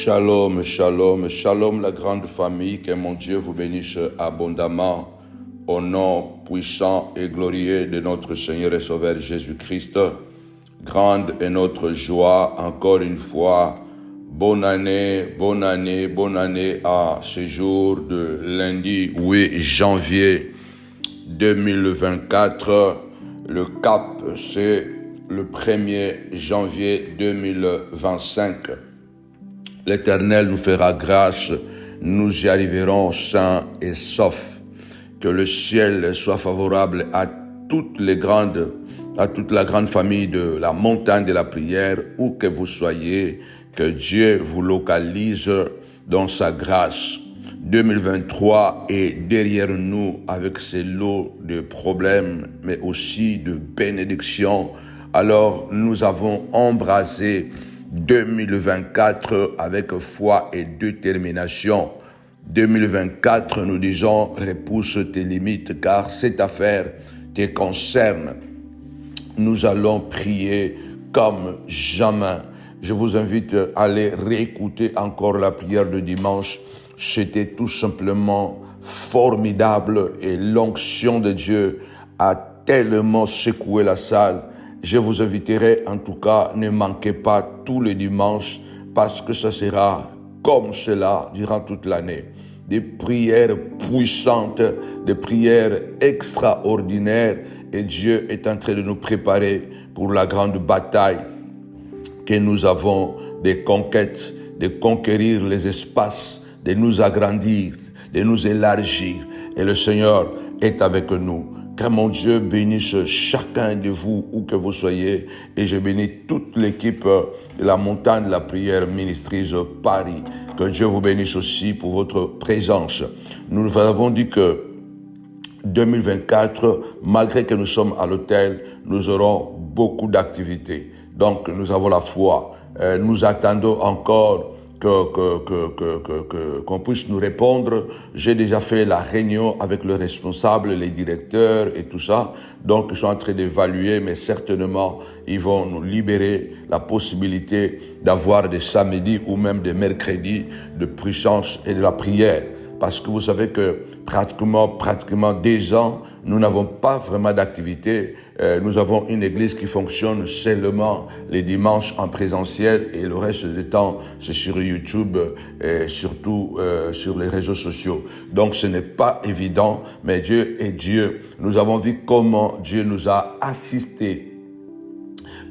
Shalom, shalom, shalom la grande famille, que mon Dieu vous bénisse abondamment au nom puissant et glorieux de notre Seigneur et Sauveur Jésus-Christ. Grande est notre joie, encore une fois. Bonne année à ce jour de lundi 8 janvier 2024. Le cap, c'est le 1er janvier 2025. L'Éternel nous fera grâce, nous y arriverons sains et saufs. Que le ciel soit favorable à toute la grande famille de la montagne de la prière, où que vous soyez, que Dieu vous localise dans sa grâce. 2023 est derrière nous avec ses lots de problèmes, mais aussi de bénédictions. Alors nous avons embrasé 2024 avec foi et détermination. 2024, nous disons, repousse tes limites, car cette affaire te concerne. Nous allons prier comme jamais. Je vous invite à aller réécouter encore la prière de dimanche. C'était tout simplement formidable et l'onction de Dieu a tellement secoué la salle. Je vous inviterai en tout cas, ne manquez pas tous les dimanches parce que ça sera comme cela durant toute l'année. Des prières puissantes, des prières extraordinaires et Dieu est en train de nous préparer pour la grande bataille que nous avons des conquêtes, de conquérir les espaces, de nous agrandir, de nous élargir et le Seigneur est avec nous. Que mon Dieu bénisse chacun de vous, où que vous soyez, et je bénis toute l'équipe de la montagne de la prière Ministries Paris. Que Dieu vous bénisse aussi pour votre présence. Nous avons dit que 2024, malgré que nous sommes à l'hôtel, nous aurons beaucoup d'activités. Donc, nous avons la foi. Nous attendons encore qu'on puisse nous répondre. J'ai déjà fait la réunion avec le responsable, les directeurs et tout ça. Donc, ils sont en train d'évaluer, mais certainement, ils vont nous libérer la possibilité d'avoir des samedis ou même des mercredis de puissance et de la prière. Parce que vous savez que pratiquement 2 ans, nous n'avons pas vraiment d'activité. Nous avons une église qui fonctionne seulement les dimanches en présentiel et le reste du temps, c'est sur YouTube et surtout sur les réseaux sociaux. Donc ce n'est pas évident, mais Dieu est Dieu. Nous avons vu comment Dieu nous a assistés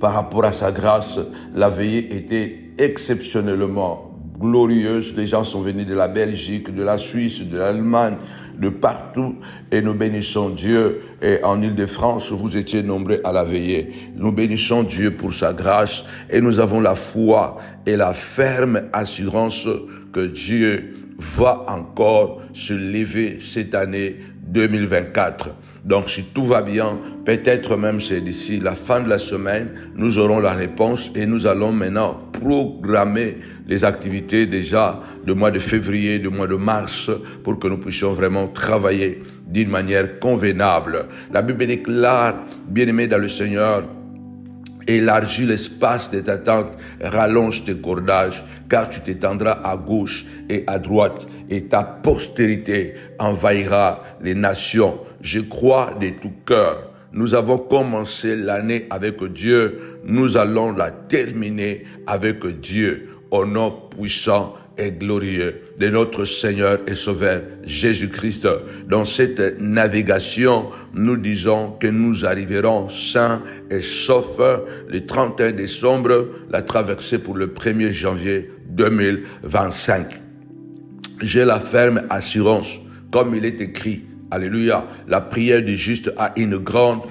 par rapport à sa grâce. La veillée était exceptionnellement glorieuse. Les gens sont venus de la Belgique, de la Suisse, de l'Allemagne, de partout. Et nous bénissons Dieu. Et en Île-de-France, vous étiez nombreux à la veillée. Nous bénissons Dieu pour sa grâce. Et nous avons la foi et la ferme assurance que Dieu va encore se lever cette année 2024. Donc si tout va bien, peut-être même c'est d'ici la fin de la semaine, nous aurons la réponse et nous allons maintenant programmer les activités déjà du mois de février, du mois de mars, pour que nous puissions vraiment travailler d'une manière convenable. La Bible déclare, bien-aimé dans le Seigneur, élargis l'espace de ta tente, rallonge tes cordages, car tu t'étendras à gauche et à droite, et ta postérité envahira les nations. Je crois de tout cœur. Nous avons commencé l'année avec Dieu, nous allons la terminer avec Dieu, au nom puissant et glorieux de notre Seigneur et Sauveur Jésus-Christ. Dans cette navigation, nous disons que nous arriverons sains et saufs le 31 décembre, la traversée pour le 1er janvier 2025. J'ai la ferme assurance, comme il est écrit, alléluia, la prière du juste a une grande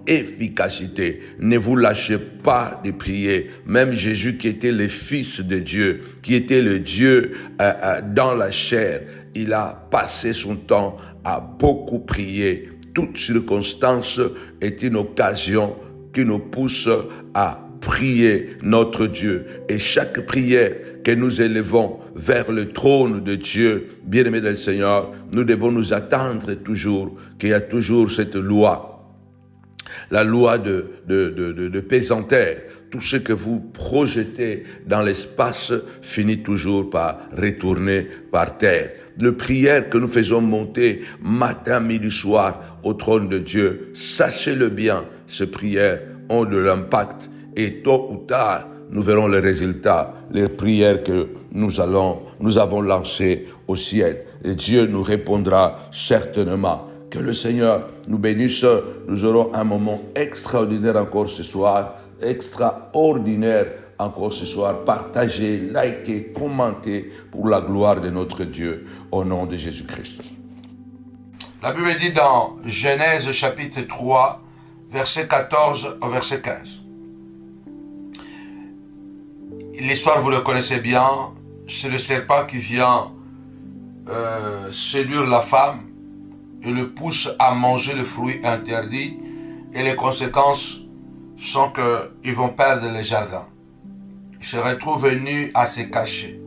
efficacité. Ne vous lâchez pas de prier. Même Jésus qui était le Fils de Dieu, qui était le Dieu dans la chair, il a passé son temps à beaucoup prier. Toute circonstance est une occasion qui nous pousse à prier notre Dieu. Et chaque prière que nous élevons vers le trône de Dieu, bien-aimé dans le Seigneur, nous devons nous attendre toujours qu'il y a toujours cette loi la loi de pesanteur, tout ce que vous projetez dans l'espace finit toujours par retourner par terre. Les prières que nous faisons monter matin, midi, soir au trône de Dieu, sachez-le bien, ces prières ont de l'impact et tôt ou tard, nous verrons les résultats, les prières que nous avons lancées au ciel. Et Dieu nous répondra certainement. Que le Seigneur nous bénisse. Nous aurons un moment extraordinaire encore ce soir, extraordinaire encore ce soir. Partagez, likez, commentez pour la gloire de notre Dieu au nom de Jésus-Christ. La Bible dit dans Genèse chapitre 3, verset 14 au verset 15. L'histoire, vous le connaissez bien, c'est le serpent qui vient séduire la femme et le pousse à manger le fruit interdit, et les conséquences sont qu'ils vont perdre le jardin. Ils se retrouvent nus à se cacher.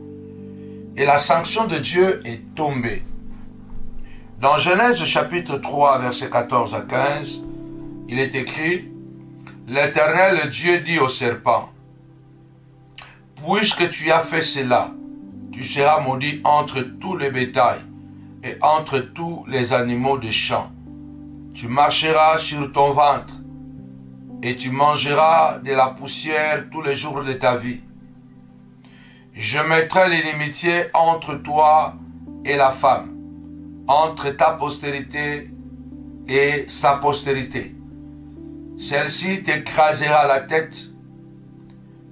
Et la sanction de Dieu est tombée. Dans Genèse chapitre 3, verset 14 à 15, il est écrit, « L'Éternel Dieu dit au serpent, « Puisque tu as fait cela, tu seras maudit entre tous les bétails et entre tous les animaux des champs. Tu marcheras sur ton ventre et tu mangeras de la poussière tous les jours de ta vie. Je mettrai l'inimitié entre toi et la femme, entre ta postérité et sa postérité. Celle-ci t'écrasera la tête,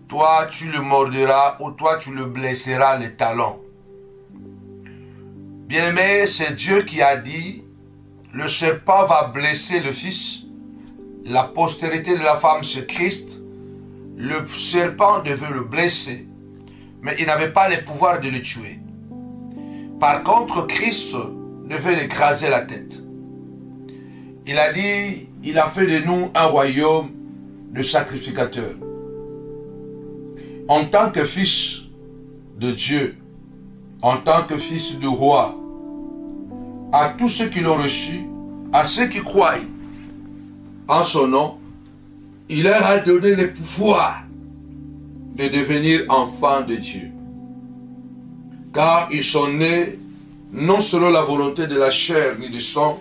toi tu le mordiras ou toi tu le blesseras les talons. » Bien-aimé, c'est Dieu qui a dit, le serpent va blesser le Fils, la postérité de la femme c'est Christ. Le serpent devait le blesser, mais il n'avait pas le pouvoir de le tuer. Par contre, Christ devait l'écraser la tête. Il a dit, il a fait de nous un royaume de sacrificateurs. En tant que fils de Dieu, en tant que fils du roi, à tous ceux qui l'ont reçu, à ceux qui croient en son nom, il leur a donné le pouvoir de devenir enfants de Dieu. Car ils sont nés non selon la volonté de la chair ni du sang,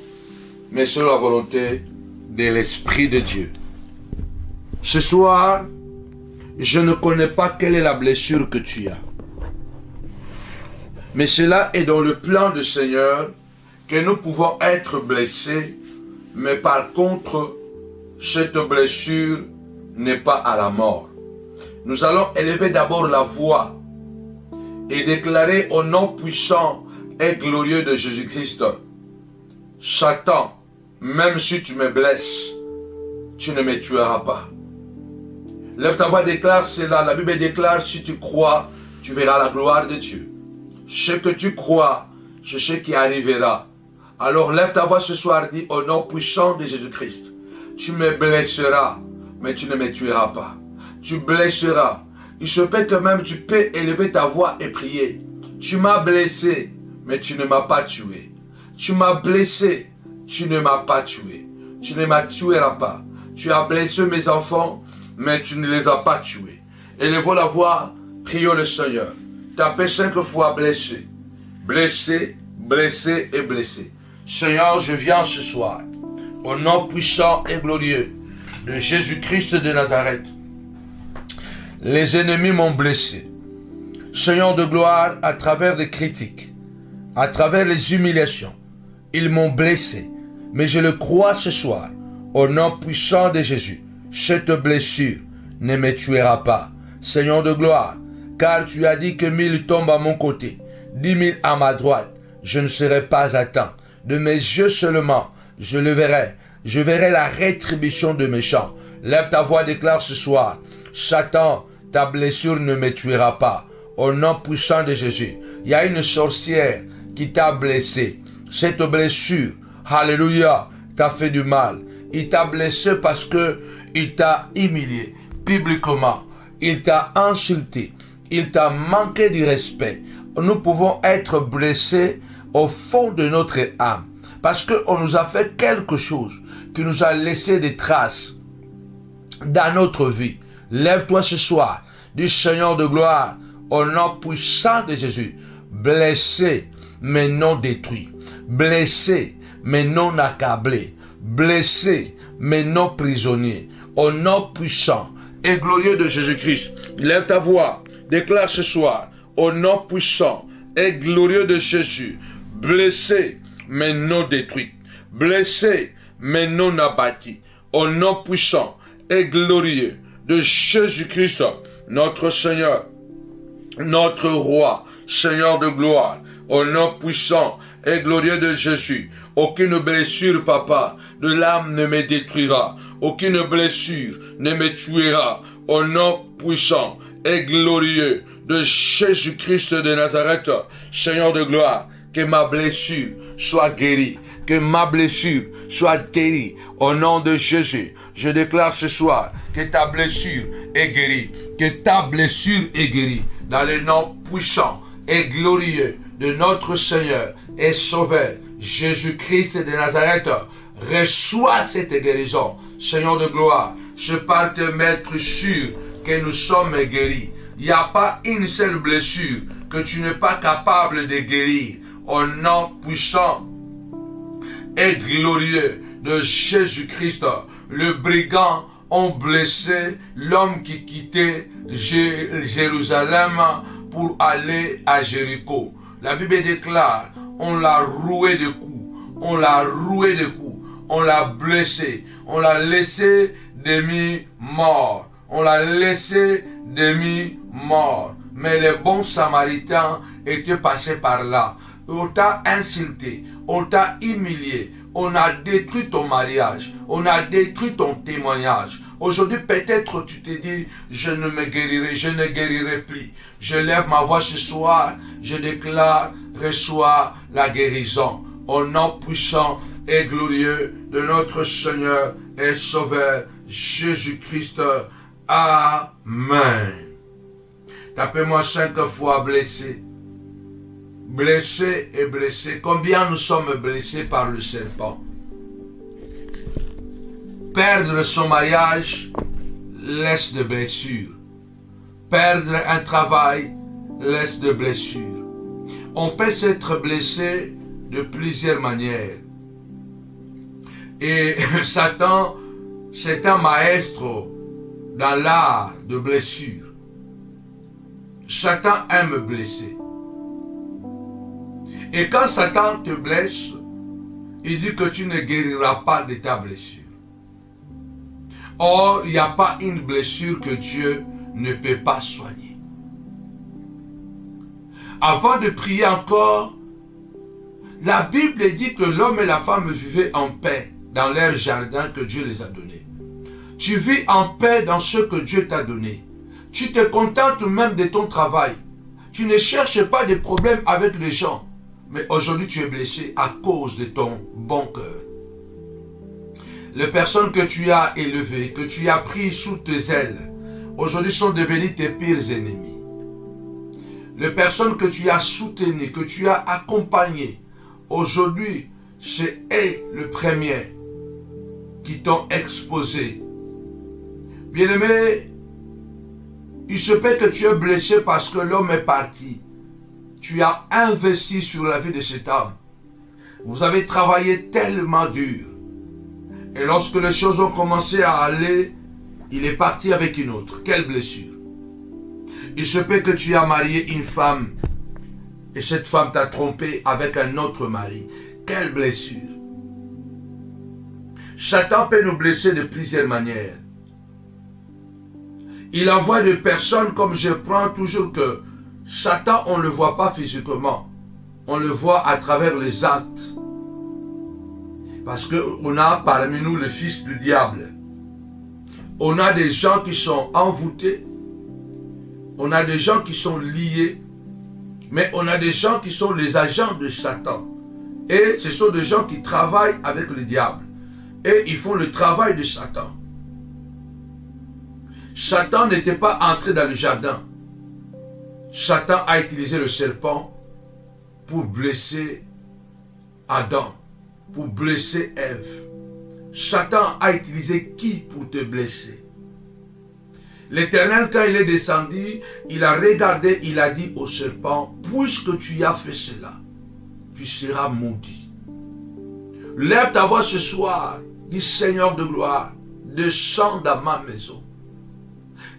mais selon la volonté de l'Esprit de Dieu. Ce soir, je ne connais pas quelle est la blessure que tu as. Mais cela est dans le plan du Seigneur que nous pouvons être blessés, mais par contre, cette blessure n'est pas à la mort. Nous allons élever d'abord la voix et déclarer au nom puissant et glorieux de Jésus-Christ, Satan, même si tu me blesses, tu ne me tueras pas. Lève ta voix, déclare cela. La Bible déclare, si tu crois, tu verras la gloire de Dieu. Ce que tu crois, c'est ce qui arrivera. Alors lève ta voix ce soir, dis au nom puissant de Jésus-Christ. Tu me blesseras, mais tu ne me tueras pas. Tu blesseras. Il se peut que même tu peux élever ta voix et prier. Tu m'as blessé, mais tu ne m'as pas tué. Tu m'as blessé, tu ne m'as pas tué. Tu ne m'as tueras pas. Tu as blessé mes enfants, mais tu ne les as pas tués. Élevons la voix, prions le Seigneur. Tapez 5 fois blessé. Blessé, blessé et blessé. Seigneur, je viens ce soir, au nom puissant et glorieux de Jésus-Christ de Nazareth. Les ennemis m'ont blessé. Seigneur de gloire, à travers des critiques, à travers les humiliations, ils m'ont blessé. Mais je le crois ce soir, au nom puissant de Jésus. Cette blessure ne me tuera pas. Seigneur de gloire, car tu as dit que 1000 tombent à mon côté, 10 000 à ma droite, je ne serai pas atteint. De mes yeux seulement, je le verrai. Je verrai la rétribution de méchants. Lève ta voix, déclare ce soir, Satan, ta blessure ne me tuera pas. Au nom puissant de Jésus, il y a une sorcière qui t'a blessé. Cette blessure, alléluia, t'a fait du mal. Il t'a blessé parce que il t'a humilié publiquement. Il t'a insulté. Il t'a manqué du respect. Nous pouvons être blessés au fond de notre âme parce qu'on nous a fait quelque chose qui nous a laissé des traces dans notre vie. Lève-toi ce soir, du Seigneur de gloire, au nom puissant de Jésus. Blessé, mais non détruit. Blessé, mais non accablé. Blessé, mais non prisonnier. Au nom puissant et glorieux de Jésus-Christ, lève ta voix, déclare ce soir, au nom puissant et glorieux de Jésus, blessé, mais non détruit. Blessé, mais non abattu. Au nom puissant et glorieux de Jésus-Christ, notre Seigneur, notre Roi, Seigneur de gloire, au nom puissant et glorieux de Jésus, aucune blessure, papa, de l'âme ne me détruira, aucune blessure ne me tuera, au nom puissant et glorieux de Jésus-Christ de Nazareth, Seigneur de gloire, que ma blessure soit guérie, que ma blessure soit guérie, au nom de Jésus. Je déclare ce soir que ta blessure est guérie, que ta blessure est guérie, dans le nom puissant et glorieux de notre Seigneur et Sauveur, Jésus-Christ de Nazareth. Reçois cette guérison, Seigneur de gloire. Je pars te mettre sûr que nous sommes guéris. Il n'y a pas une seule blessure que tu n'es pas capable de guérir. Au nom puissant et glorieux de Jésus-Christ, le brigand ont blessé l'homme qui quittait Jérusalem pour aller à Jéricho. La Bible déclare, on l'a roué de coups, on l'a roué de coups, on l'a blessé, on l'a laissé demi-mort, on l'a laissé demi-mort. Mais les bons samaritains étaient passés par là. On t'a insulté, on t'a humilié, on a détruit ton mariage, on a détruit ton témoignage. Aujourd'hui, peut-être tu te dis, je ne me guérirai, je ne guérirai plus. Je lève ma voix ce soir, je déclare, reçois la guérison. Au nom puissant et glorieux de notre Seigneur et Sauveur, Jésus-Christ. Amen. Tapez-moi 5 fois blessé. Blessé et blessé. Combien nous sommes blessés par le serpent? Perdre son mariage laisse de blessures. Perdre un travail laisse de blessures. On peut s'être blessé de plusieurs manières. Et Satan, c'est un maestro dans l'art de blessure. Satan aime blesser. Et quand Satan te blesse, il dit que tu ne guériras pas de ta blessure. Or, il n'y a pas une blessure que Dieu ne peut pas soigner. Avant de prier encore, la Bible dit que l'homme et la femme vivaient en paix dans leur jardin que Dieu les a donné. Tu vis en paix dans ce que Dieu t'a donné. Tu te contentes même de ton travail. Tu ne cherches pas de problèmes avec les gens. Mais aujourd'hui, tu es blessé à cause de ton bon cœur. Les personnes que tu as élevées, que tu as prises sous tes ailes, aujourd'hui sont devenues tes pires ennemis. Les personnes que tu as soutenues, que tu as accompagnées, aujourd'hui, c'est eux le premier qui t'ont exposé. Bien-aimé, il se peut que tu es blessé parce que l'homme est parti. Tu as investi sur la vie de cet homme. Vous avez travaillé tellement dur. Et lorsque les choses ont commencé à aller, il est parti avec une autre. Quelle blessure. Il se peut que tu as marié une femme et cette femme t'a trompé avec un autre mari. Quelle blessure. Satan peut nous blesser de plusieurs manières. Il envoie des personnes, comme je prends toujours que Satan, on ne le voit pas physiquement. On le voit à travers les actes. Parce qu'on a parmi nous le fils du diable. On a des gens qui sont envoûtés. On a des gens qui sont liés. Mais on a des gens qui sont les agents de Satan. Et ce sont des gens qui travaillent avec le diable. Et ils font le travail de Satan. Satan n'était pas entré dans le jardin. Satan a utilisé le serpent pour blesser Adam, pour blesser Ève. Satan a utilisé qui pour te blesser? L'Éternel, quand il est descendu, il a regardé, il a dit au serpent, puisque tu as fait cela, tu seras maudit. Lève ta voix ce soir, dis Seigneur de gloire, descends dans ma maison.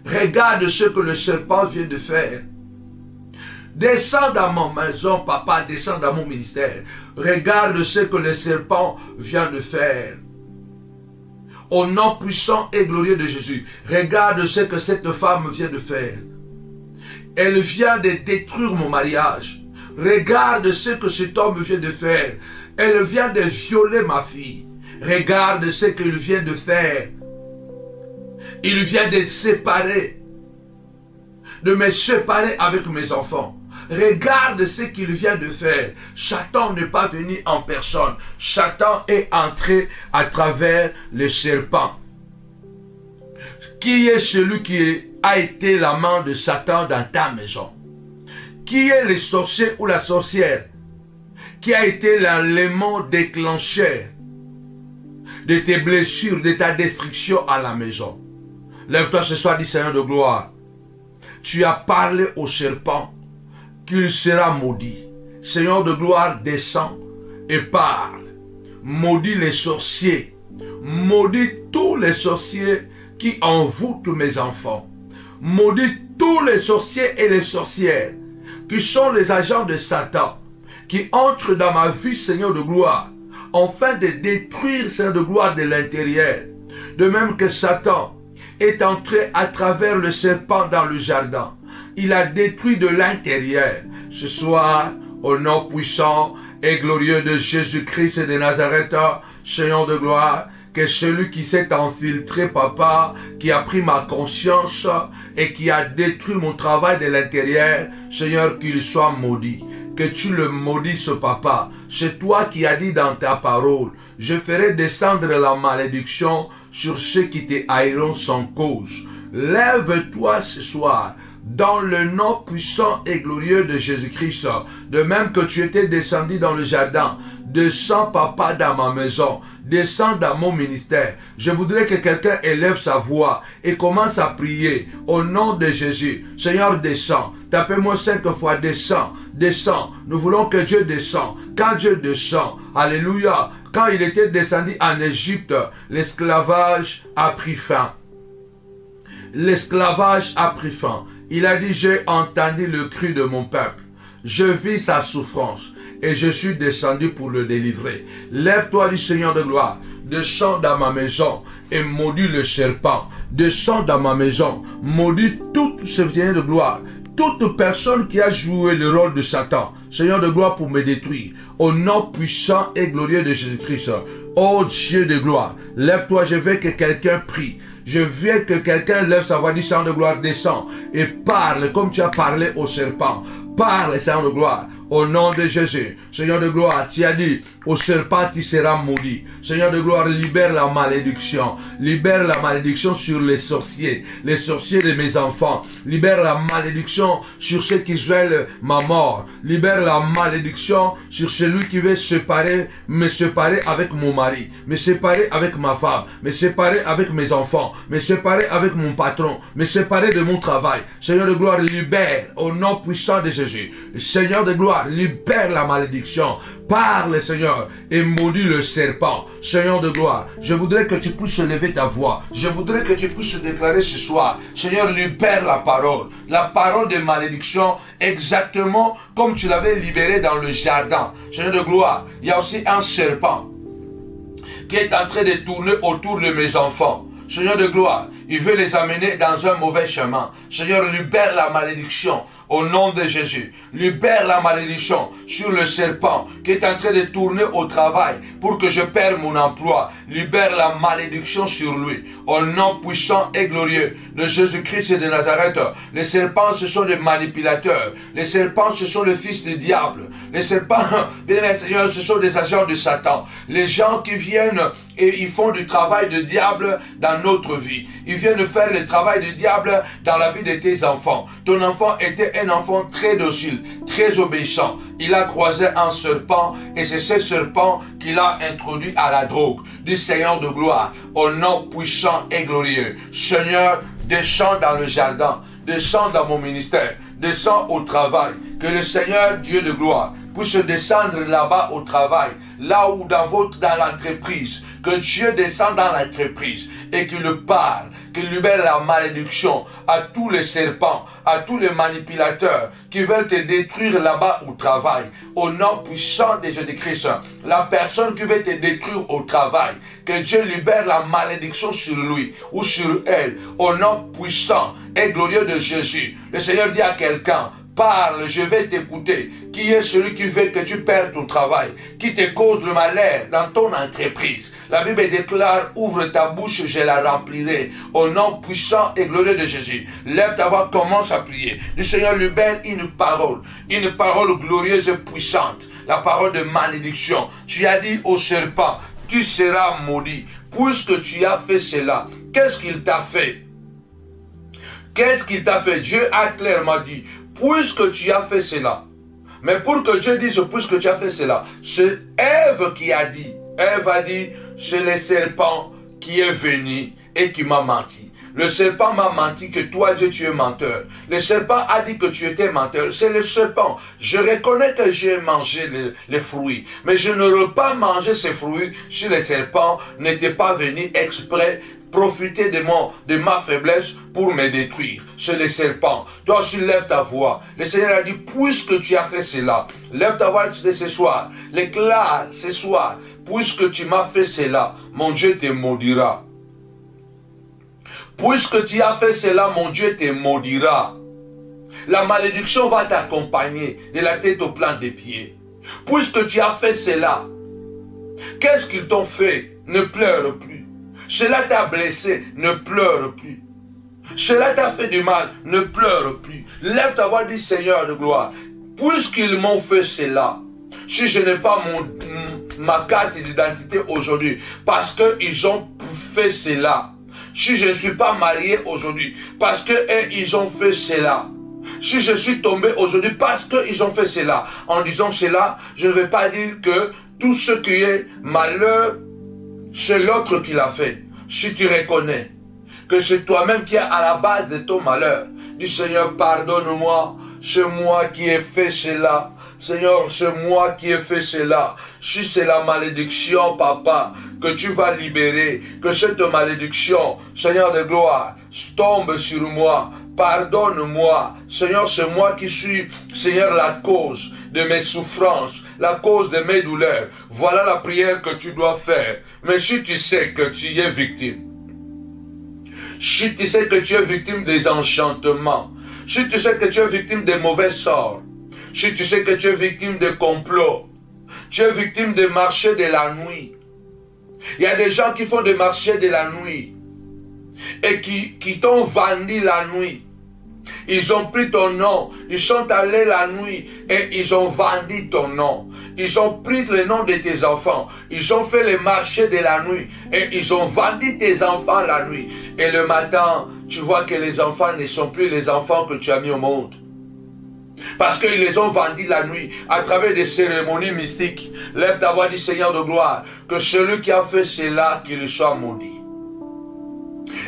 Regarde ce que le serpent vient de faire. Descends dans ma maison, papa, descends dans mon ministère. Regarde ce que le serpent vient de faire. Au nom puissant et glorieux de Jésus, regarde ce que cette femme vient de faire. Elle vient de détruire mon mariage. Regarde ce que cet homme vient de faire. Elle vient de violer ma fille. Regarde ce qu'il vient de faire. Il vient de séparer, de me séparer avec mes enfants. Regarde ce qu'il vient de faire. Satan n'est pas venu en personne. Satan est entré à travers le serpent. Qui est celui qui a été l'amant de Satan dans ta maison? Qui est le sorcier ou la sorcière qui a été l'élément déclencheur de tes blessures, de ta destruction à la maison? Lève-toi ce soir, dis Seigneur de gloire. Tu as parlé au serpent qu'il sera maudit. Seigneur de gloire, descends et parle. Maudis les sorciers. Maudis tous les sorciers qui envoûtent mes enfants. Maudis tous les sorciers et les sorcières qui sont les agents de Satan, qui entrent dans ma vie, Seigneur de gloire, afin de détruire, Seigneur de gloire, de l'intérieur. De même que Satan est entré à travers le serpent dans le jardin. Il a détruit de l'intérieur. Ce soir, au nom puissant et glorieux de Jésus-Christ de Nazareth, Seigneur de gloire, que celui qui s'est infiltré, papa, qui a pris ma conscience et qui a détruit mon travail de l'intérieur, Seigneur, qu'il soit maudit. Que tu le maudisses, papa. C'est toi qui as dit dans ta parole, je ferai descendre la malédiction sur ceux qui te haïront sans cause. Lève-toi ce soir, dans le nom puissant et glorieux de Jésus-Christ. De même que tu étais descendu dans le jardin, descends, papa, dans ma maison. Descends dans mon ministère. Je voudrais que quelqu'un élève sa voix et commence à prier au nom de Jésus. Seigneur, descends. Tapez-moi 5 fois, descends, descends. Nous voulons que Dieu descende. Quand Dieu descend, alléluia, quand il était descendu en Égypte, l'esclavage a pris fin. L'esclavage a pris fin. Il a dit, j'ai entendu le cri de mon peuple. Je vis sa souffrance et je suis descendu pour le délivrer. Lève-toi du Seigneur de gloire. Descends dans ma maison et maudis le serpent. Descends dans ma maison. Maudis tout ce Seigneur de gloire. Toute personne qui a joué le rôle de Satan. Seigneur de gloire pour me détruire. Au nom puissant et glorieux de Jésus-Christ. Oh Dieu de gloire. Lève-toi, je veux que quelqu'un prie. Je veux que quelqu'un lève sa voix du Seigneur de gloire, descend et parle comme tu as parlé au serpent. Parle, Seigneur de gloire, au nom de Jésus. Seigneur de gloire, tu as dit au serpent qui sera maudit. Seigneur de gloire, libère la malédiction. Libère la malédiction sur les sorciers de mes enfants. Libère la malédiction sur ceux qui veulent ma mort. Libère la malédiction sur celui qui veut me séparer avec mon mari, me séparer avec ma femme, me séparer avec mes enfants, me séparer avec mon patron, me séparer de mon travail. Seigneur de gloire, libère au nom puissant de Jésus. Seigneur de gloire, libère la malédiction. Parle, Seigneur, et maudis le serpent. Seigneur de gloire, je voudrais que tu puisses lever ta voix. Je voudrais que tu puisses déclarer ce soir, Seigneur, libère la parole de malédiction, exactement comme tu l'avais libéré dans le jardin. Seigneur de gloire, il y a aussi un serpent qui est en train de tourner autour de mes enfants. Seigneur de gloire, il veut les amener dans un mauvais chemin. Seigneur, libère la malédiction. Au nom de Jésus, libère la malédiction sur le serpent qui est en train de tourner au travail pour que je perde mon emploi. Libère la malédiction sur lui. Au nom puissant et glorieux de Jésus-Christ et de Nazareth. Les serpents, ce sont des manipulateurs. Les serpents, ce sont les fils du diable. Les serpents, bien Seigneur, ce sont des agents de Satan. Les gens qui viennent et ils font du travail de diable dans notre vie. Ils viennent faire le travail du diable dans la vie de tes enfants. Ton enfant était un enfant très docile, très obéissant. Il a croisé un serpent et c'est ce serpent qui l'a introduit à la drogue. Dis Seigneur de gloire, au nom puissant et glorieux. Seigneur, descends dans le jardin, descends dans mon ministère, descends au travail. Que le Seigneur, Dieu de gloire, puisse descendre là-bas au travail, là où dans l'entreprise. Que Dieu descende dans l'entreprise et qu'il parle, qu'il libère la malédiction à tous les serpents, à tous les manipulateurs qui veulent te détruire là-bas au travail. Au nom puissant de Jésus-Christ, la personne qui veut te détruire au travail, que Dieu libère la malédiction sur lui ou sur elle. Au nom puissant et glorieux de Jésus, le Seigneur dit à quelqu'un, parle, je vais t'écouter. Qui est celui qui veut que tu perdes ton travail, qui te cause le malheur dans ton entreprise? La Bible déclare, ouvre ta bouche, je la remplirai. Au nom puissant et glorieux de Jésus. Lève ta voix, commence à prier. Le Seigneur libère une parole glorieuse et puissante. La parole de malédiction. Tu as dit au serpent, tu seras maudit. Puisque tu as fait cela, qu'est-ce qu'il t'a fait? Qu'est-ce qu'il t'a fait? Dieu a clairement dit, puisque tu as fait cela. Mais pour que Dieu dise, puisque tu as fait cela, c'est Ève qui a dit. Ève a dit, c'est le serpent qui est venu et qui m'a menti. Le serpent m'a menti que toi, Dieu, tu es menteur. Le serpent a dit que tu étais menteur. C'est le serpent. Je reconnais que j'ai mangé les fruits. Mais je n'aurais pas mangé ces fruits si le serpent n'était pas venu exprès profiter de ma faiblesse pour me détruire. C'est le serpent. Toi aussi, lève ta voix. Le Seigneur a dit, puisque tu as fait cela, lève ta voix de ce soir. L'éclat ce soir, puisque tu m'as fait cela, mon Dieu te maudira. Puisque tu as fait cela, mon Dieu te maudira. La malédiction va t'accompagner de la tête aux plantes des pieds. Puisque tu as fait cela, qu'est-ce qu'ils t'ont fait? Ne pleure plus. Cela t'a blessé, ne pleure plus. Cela t'a fait du mal, ne pleure plus. Lève ta voix, dis Seigneur de gloire. Puisqu'ils m'ont fait cela, si je n'ai pas ma carte d'identité aujourd'hui, parce qu'ils ont fait cela. Si je ne suis pas marié aujourd'hui, parce qu'ils ont fait cela. Si je suis tombé aujourd'hui, parce qu'ils ont fait cela. En disant cela, je ne vais pas dire que tout ce qui est malheur, c'est l'autre qui l'a fait. Si tu reconnais que c'est toi-même qui es à la base de ton malheur, dis Seigneur, pardonne-moi, c'est moi qui ai fait cela. Seigneur, c'est moi qui ai fait cela. Si c'est la malédiction, papa, que tu vas libérer, que cette malédiction, Seigneur de gloire, tombe sur moi. Pardonne-moi. Seigneur, c'est moi qui suis, Seigneur, la cause de mes souffrances, la cause de mes douleurs. Voilà la prière que tu dois faire. Mais si tu sais que tu es victime, si tu sais que tu es victime des enchantements, si tu sais que tu es victime des mauvais sorts, si tu sais que tu es victime de complots, tu es victime des marchés de la nuit. Il y a des gens qui font des marchés de la nuit et qui t'ont vendu la nuit. Ils ont pris ton nom, ils sont allés la nuit et ils ont vendu ton nom. Ils ont pris le nom de tes enfants, ils ont fait les marchés de la nuit et ils ont vendu tes enfants la nuit. Et le matin, tu vois que les enfants ne sont plus les enfants que tu as mis au monde. Parce qu'ils les ont vendus la nuit à travers des cérémonies mystiques. Lève ta voix, dis Seigneur de gloire, que celui qui a fait cela, qu'il soit maudit.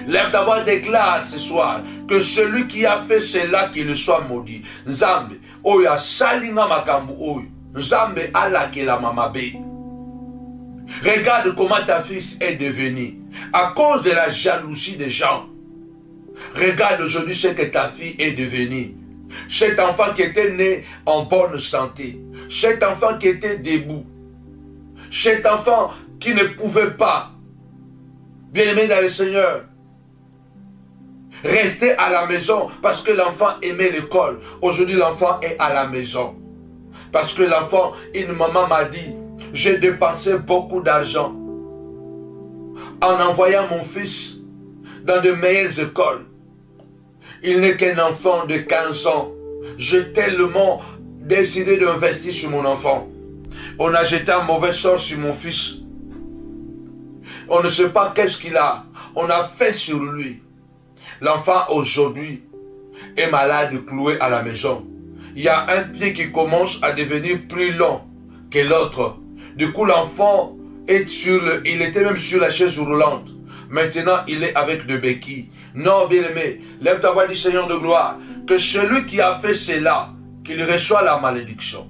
Lève ta voix, déclare ce soir que celui qui a fait cela, qu'il soit maudit. Nzambe, oya salinga makambu oyo. Nzambe alakela mamabe. Regarde comment ta fille est devenue. À cause de la jalousie des gens. Regarde aujourd'hui ce que ta fille est devenue. Cet enfant qui était né en bonne santé. Cet enfant qui était debout. Cet enfant qui ne pouvait pas, bien-aimé dans le Seigneur, rester à la maison parce que l'enfant aimait l'école. Aujourd'hui, l'enfant est à la maison. Parce que l'enfant, une maman m'a dit, j'ai dépensé beaucoup d'argent en envoyant mon fils dans de meilleures écoles. Il n'est qu'un enfant de 15 ans. J'ai tellement décidé d'investir sur mon enfant. On a jeté un mauvais sort sur mon fils. On ne sait pas qu'est-ce qu'il a. On a fait sur lui. L'enfant aujourd'hui est malade, cloué à la maison. Il y a un pied qui commence à devenir plus long que l'autre. Du coup, l'enfant il était même sur la chaise roulante. Maintenant, il est avec des béquilles. Non, bien-aimé, lève ta voix, dis Seigneur de gloire, que celui qui a fait cela, qu'il reçoit la malédiction.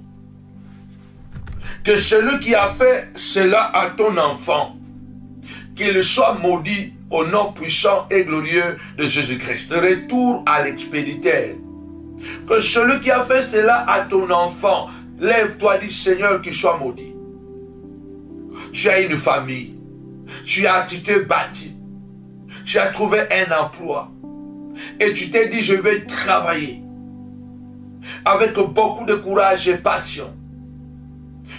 Que celui qui a fait cela à ton enfant, qu'il soit maudit au nom puissant et glorieux de Jésus-Christ. Retour à l'expéditeur. Que celui qui a fait cela à ton enfant, lève-toi, dis Seigneur, qu'il soit maudit. Tu as une famille, tu t'es bâti, tu as trouvé un emploi et tu t'es dit je vais travailler avec beaucoup de courage et passion.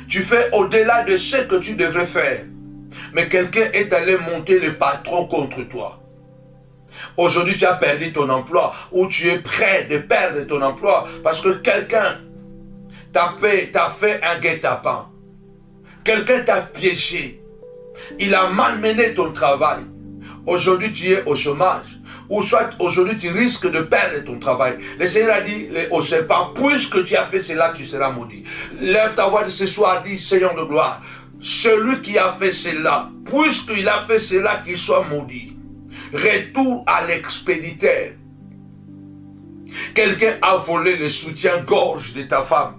Tu fais au-delà de ce que tu devrais faire, mais quelqu'un est allé monter le patron contre toi. Aujourd'hui, tu as perdu ton emploi ou tu es prêt de perdre ton emploi parce que quelqu'un t'a fait un guet-apens. Quelqu'un t'a piégé. Il a malmené ton travail. Aujourd'hui, tu es au chômage. Ou soit aujourd'hui, tu risques de perdre ton travail. Le Seigneur a dit au serpent, puisque tu as fait cela, tu seras maudit. Lève ta voix de ce soir, dit Seigneur de gloire, celui qui a fait cela, puisqu'il a fait cela, qu'il soit maudit. Retour à l'expéditeur. Quelqu'un a volé le soutien-gorge de ta femme.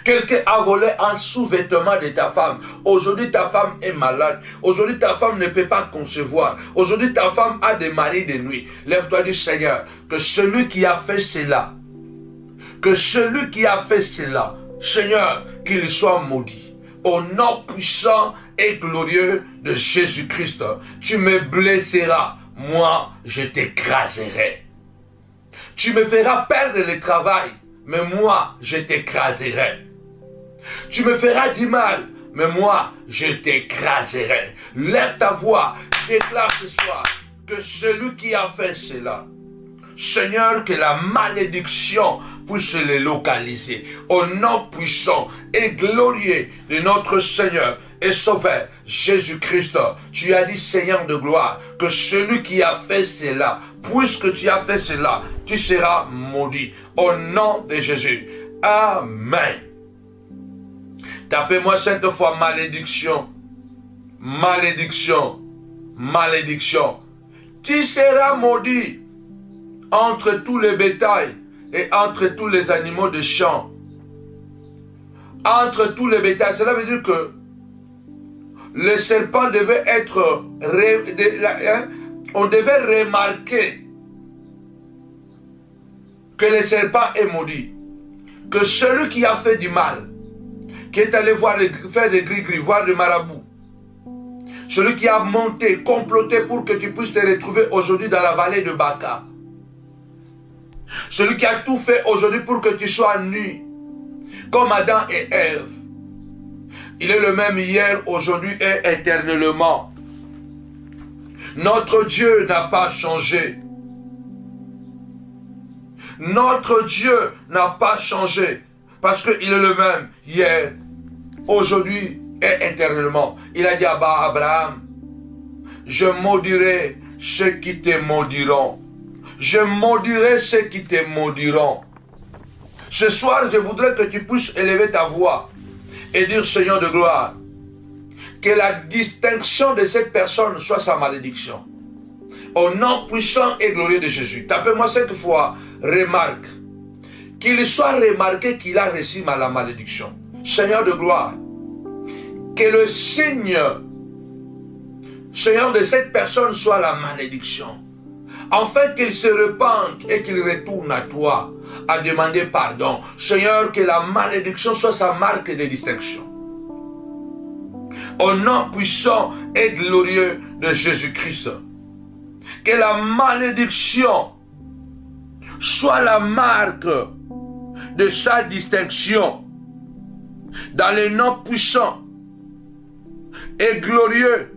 Quelqu'un a volé un sous-vêtement de ta femme. Aujourd'hui, ta femme est malade. Aujourd'hui, ta femme ne peut pas concevoir. Aujourd'hui, ta femme a des maris de nuit. Lève-toi, dis Seigneur, que celui qui a fait cela, Seigneur, qu'il soit maudit. Au nom puissant et glorieux de Jésus-Christ, tu me blesseras, moi, je t'écraserai. Tu me feras perdre le travail, mais moi, je t'écraserai. Tu me feras du mal, mais moi, je t'écraserai. Lève ta voix, déclare ce soir que celui qui a fait cela, Seigneur, que la malédiction puisse les localiser. Au nom puissant et glorieux de notre Seigneur et Sauveur Jésus-Christ, tu as dit, Seigneur de gloire, que celui qui a fait cela, puisque tu as fait cela, tu seras maudit. Au nom de Jésus. Amen. Tapez-moi 5 fois malédiction. Malédiction. Malédiction. Tu seras maudit entre tous les bétails et entre tous les animaux de champ. Entre tous les bétails. Cela veut dire que le serpent devait être... on devait remarquer que le serpent est maudit. Que celui qui a fait du mal, qui est allé faire des gris-gris, voir des marabouts, celui qui a monté, comploté pour que tu puisses te retrouver aujourd'hui dans la vallée de Baka, celui qui a tout fait aujourd'hui pour que tu sois nu, comme Adam et Ève, il est le même hier, aujourd'hui et éternellement. Notre Dieu n'a pas changé. Notre Dieu n'a pas changé parce qu'il est le même hier, aujourd'hui et éternellement. Il a dit à Abraham, je maudirai ceux qui te maudiront. Je maudirai ceux qui te maudiront. Ce soir, je voudrais que tu puisses élever ta voix et dire, Seigneur de gloire, que la distinction de cette personne soit sa malédiction. Au nom puissant et glorieux de Jésus. Tapez-moi 5 fois, remarque. Qu'il soit remarqué qu'il a reçu la malédiction. Seigneur de gloire, que le signe, Seigneur, de cette personne soit la malédiction. Afin qu'il se repente et qu'il retourne à toi, à demander pardon. Seigneur, que la malédiction soit sa marque de distinction. Au nom puissant et glorieux de Jésus-Christ. Que la malédiction soit la marque de sa distinction. Dans le nom puissant et glorieux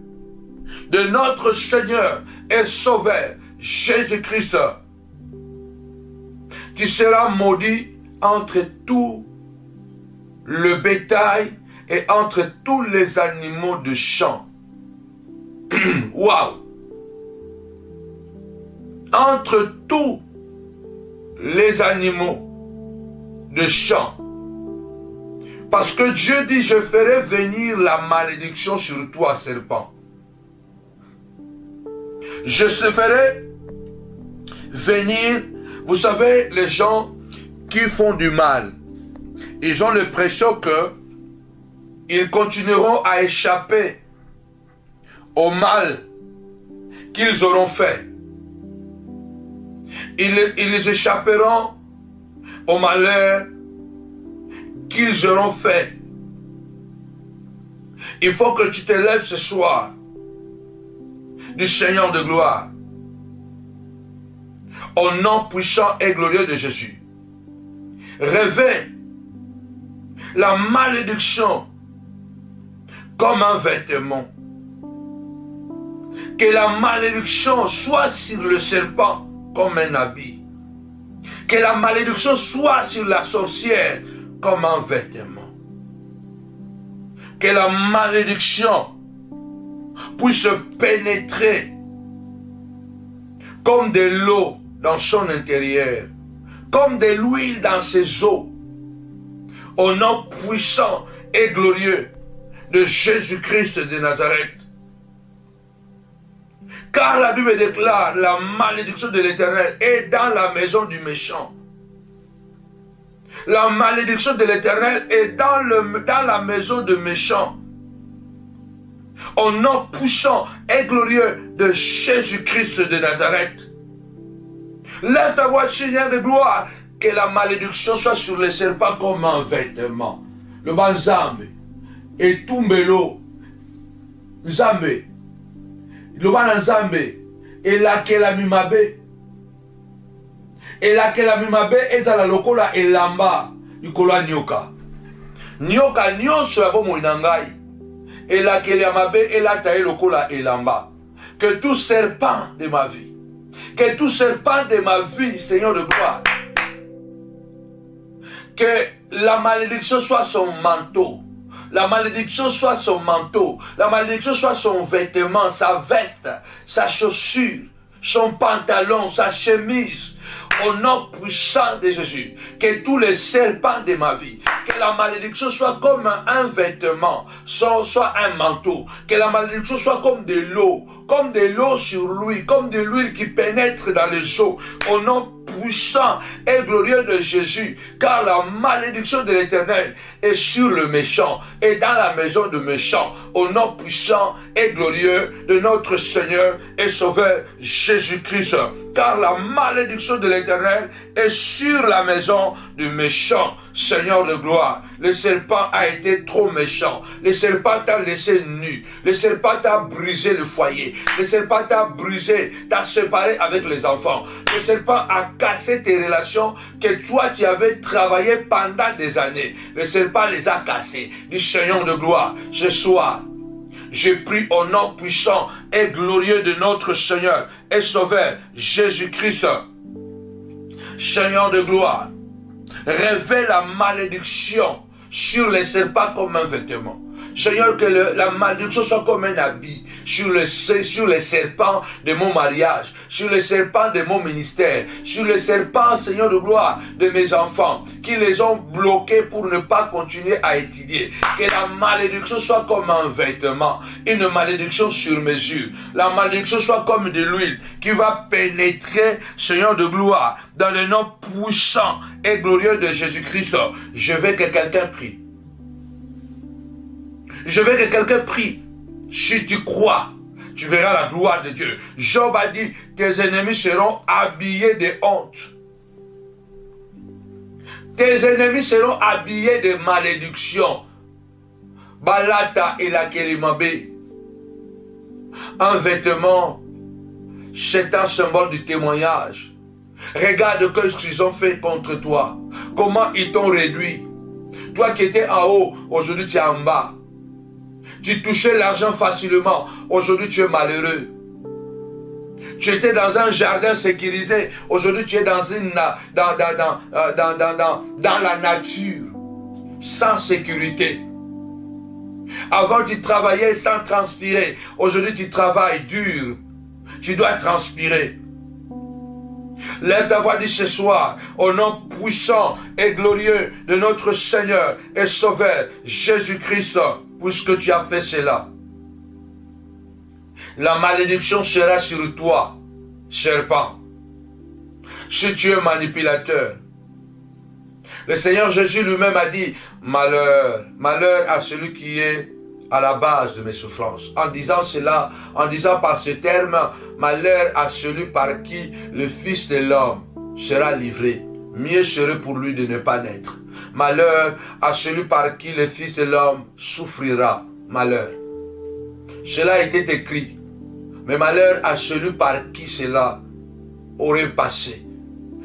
de notre Seigneur et Sauveur Jésus-Christ. Tu seras maudit entre tout le bétail et entre tous les animaux de champ. Waouh! Entre tous les animaux de champ. Parce que Dieu dit, je ferai venir la malédiction sur toi, serpent. Je te ferai venir, vous savez, les gens qui font du mal, ils ont l'impression que ils continueront à échapper au mal qu'ils auront fait. Ils échapperont au malheur qu'ils auront fait. Il faut que tu te lèves ce soir du Seigneur de gloire au nom puissant et glorieux de Jésus. Revêt la malédiction comme un vêtement. Que la malédiction soit sur le serpent comme un habit. Que la malédiction soit sur la sorcière comme un vêtement. Que la malédiction puisse pénétrer comme de l'eau dans son intérieur, comme de l'huile dans ses os, au nom puissant et glorieux de Jésus-Christ de Nazareth. Car la Bible déclare, la malédiction de l'Éternel est dans la maison du méchant. La malédiction de l'Éternel est dans la maison du méchant. Au nom puissant et glorieux de Jésus-Christ de Nazareth. Lève ta voix, Seigneur de gloire, que la malédiction soit sur les serpents comme un vêtement. Le banzambe et tumbelo Zambe. Le banzambe et la kelamimabe. Et la kelamimabe ezala lokola elamba likolo nyoka. Nyoka nyonso ya bomo inangai. Et la kelamimabe elata lokola elamba. Que tout serpent de ma vie, que tout serpent de ma vie, Seigneur de gloire, que la malédiction soit son manteau. La malédiction soit son manteau. La malédiction soit son vêtement, sa veste, sa chaussure, son pantalon, sa chemise. Au nom puissant de Jésus, que tous les serpents de ma vie, que la malédiction soit comme un vêtement, soit un manteau, que la malédiction soit comme de l'eau sur lui, comme de l'huile qui pénètre dans les os, au nom puissant et glorieux de Jésus, car la malédiction de l'Éternel est sur le méchant et dans la maison du méchant, au nom puissant et glorieux de notre Seigneur et Sauveur Jésus-Christ, car la malédiction de l'Éternel est sur la maison du méchant. Seigneur de gloire, le serpent a été trop méchant, le serpent t'a laissé nu, le serpent t'a brisé le foyer, le serpent t'a brisé, t'a séparé avec les enfants, le serpent a cassé tes relations que toi tu avais travaillé pendant des années, le serpent les a cassés. Du Seigneur de gloire, ce soir, je prie au nom puissant et glorieux de notre Seigneur et Sauveur Jésus-Christ. Seigneur de gloire, révèle la malédiction sur les serpents comme un vêtement. Seigneur, que la malédiction soit comme un habit sur les serpents de mon mariage, sur les serpents de mon ministère, sur les serpents, Seigneur de gloire, de mes enfants, qui les ont bloqués pour ne pas continuer à étudier. Que la malédiction soit comme un vêtement, une malédiction sur mesure. La malédiction soit comme de l'huile qui va pénétrer, Seigneur de gloire, dans le nom puissant et glorieux de Jésus-Christ. Je veux que quelqu'un prie. Je veux que quelqu'un prie. Si tu crois, tu verras la gloire de Dieu. Job a dit, tes ennemis seront habillés de honte. Tes ennemis seront habillés de malédiction. Balata et la kelimabe. Un vêtement, c'est un symbole du témoignage. Regarde ce qu'ils ont fait contre toi. Comment ils t'ont réduit. Toi qui étais en haut, aujourd'hui tu es en bas. Tu touchais l'argent facilement. Aujourd'hui, tu es malheureux. Tu étais dans un jardin sécurisé. Aujourd'hui, tu es dans la nature, sans sécurité. Avant, tu travaillais sans transpirer. Aujourd'hui, tu travailles dur. Tu dois transpirer. Lève ta voix, dit ce soir, au nom puissant et glorieux de notre Seigneur et Sauveur, Jésus-Christ, puisque tu as fait cela. La malédiction sera sur toi, serpent. Si tu es manipulateur, le Seigneur Jésus lui-même a dit, malheur, malheur à celui qui est à la base de mes souffrances. En disant cela, en disant par ce terme, malheur à celui par qui le Fils de l'homme sera livré. Mieux serait pour lui de ne pas naître. Malheur à celui par qui le Fils de l'homme souffrira. Malheur. Cela a été écrit. Mais malheur à celui par qui cela aurait passé.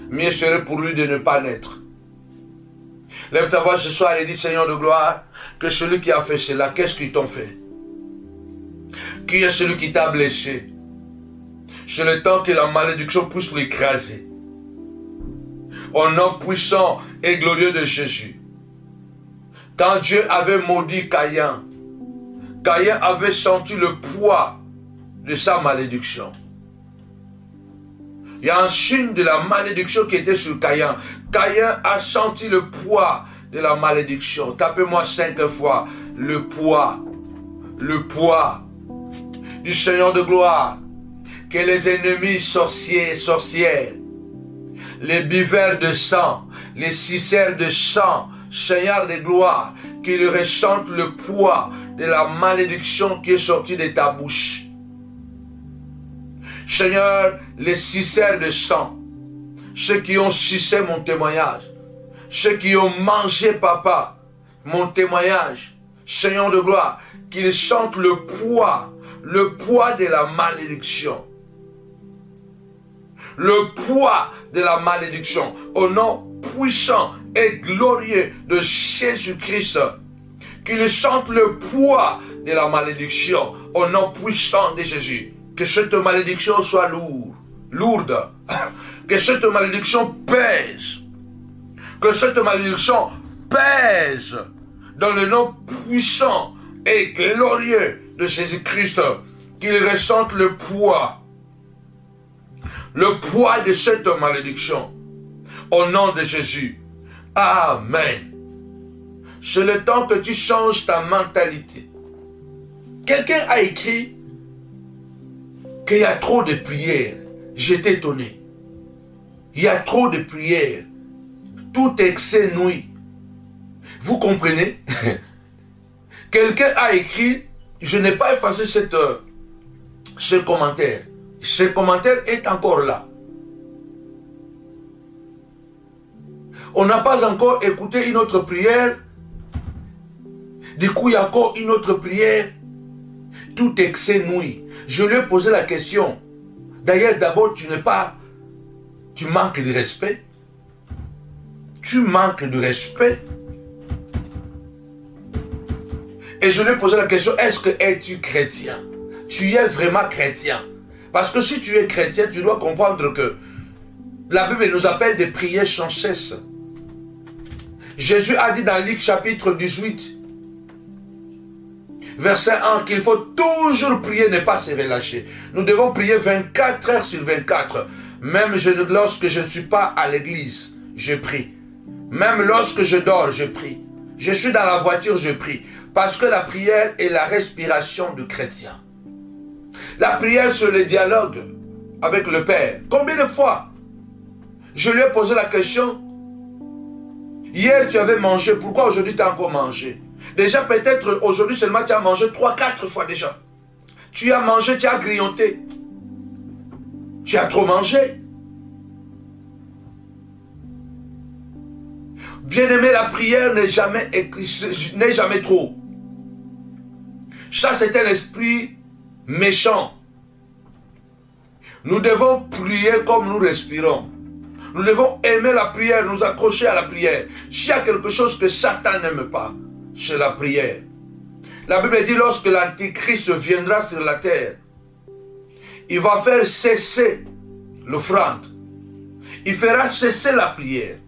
Mieux serait pour lui de ne pas naître. Lève ta voix ce soir et dis, Seigneur de gloire, que celui qui a fait cela, qu'est-ce qu'ils t'ont fait? Qui est celui qui t'a blessé? C'est le temps que la malédiction puisse l'écraser. Au nom puissant et glorieux de Jésus. Quand Dieu avait maudit Caïn, Caïn avait senti le poids de sa malédiction. Il y a un signe de la malédiction qui était sur Caïn. Caïn a senti le poids de la malédiction. Tapez-moi 5 fois. Le poids du Seigneur de gloire. Que les ennemis sorciers et sorcières, les buveurs de sang, les suceurs de sang, Seigneur de gloire, qu'ils ressentent le poids de la malédiction qui est sortie de ta bouche. Seigneur, les suceurs de sang, ceux qui ont sucé mon témoignage, ceux qui ont mangé, papa, mon témoignage, Seigneur de gloire, qu'ils sentent le poids de la malédiction. Le poids de la malédiction, au nom puissant et glorieux de Jésus-Christ, qu'ils sentent le poids de la malédiction, au nom puissant de Jésus. Que cette malédiction soit lourde. Que cette malédiction pèse. Que cette malédiction pèse dans le nom puissant et glorieux de Jésus-Christ. Qu'ils ressentent le poids de cette malédiction. Au nom de Jésus. Amen. C'est le temps que tu changes ta mentalité. Quelqu'un a écrit qu'il y a trop de prières. J'étais étonné. Il y a trop de prières. Tout excès nuit. Vous comprenez? Quelqu'un a écrit, je n'ai pas effacé ce commentaire. Ce commentaire est encore là. On n'a pas encore écouté une autre prière. Du coup, il y a encore une autre prière. Tout excès nuit. Je lui ai posé la question. D'ailleurs, d'abord, tu manques de respect. Tu manques de respect. Et je lui ai posé la question, est-ce que es-tu chrétien? Tu es vraiment chrétien? Parce que si tu es chrétien, tu dois comprendre que la Bible nous appelle de prier sans cesse. Jésus a dit dans Luc chapitre 18, verset 1, qu'il faut toujours prier, ne pas se relâcher. Nous devons prier 24 heures sur 24. Même lorsque je ne suis pas à l'église, je prie. Même lorsque je dors, je prie. Je suis dans la voiture, je prie. Parce que la prière est la respiration du chrétien. La prière, c'est le dialogue avec le Père. Combien de fois je lui ai posé la question, hier tu avais mangé, pourquoi aujourd'hui tu as encore mangé? Déjà peut-être aujourd'hui seulement tu as mangé 3-4 fois déjà. Tu as mangé, tu as grignoté. Tu as trop mangé. Bien-aimé, la prière n'est jamais trop. Ça, c'est un esprit méchant. Nous devons prier comme nous respirons. Nous devons aimer la prière, nous accrocher à la prière. S'il y a quelque chose que Satan n'aime pas, c'est la prière. La Bible dit, lorsque l'Antichrist viendra sur la terre, il va faire cesser l'offrande. Il fera cesser la prière.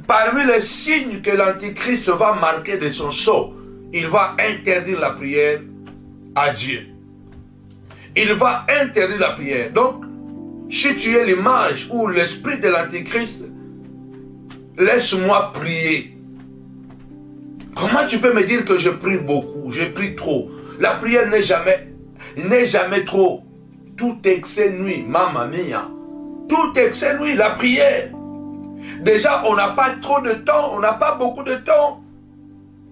Parmi les signes que l'Antichrist va marquer de son sceau, il va interdire la prière à Dieu. Il va interdire la prière. Donc, Si tu es l'image ou l'esprit de l'Antichrist, laisse-moi prier. Comment tu peux me dire que je prie beaucoup, je prie trop? La prière n'est jamais trop. Tout excès nuit, mamma mia. Tout excès nuit, la prière. Déjà, on n'a pas trop de temps, on n'a pas beaucoup de temps.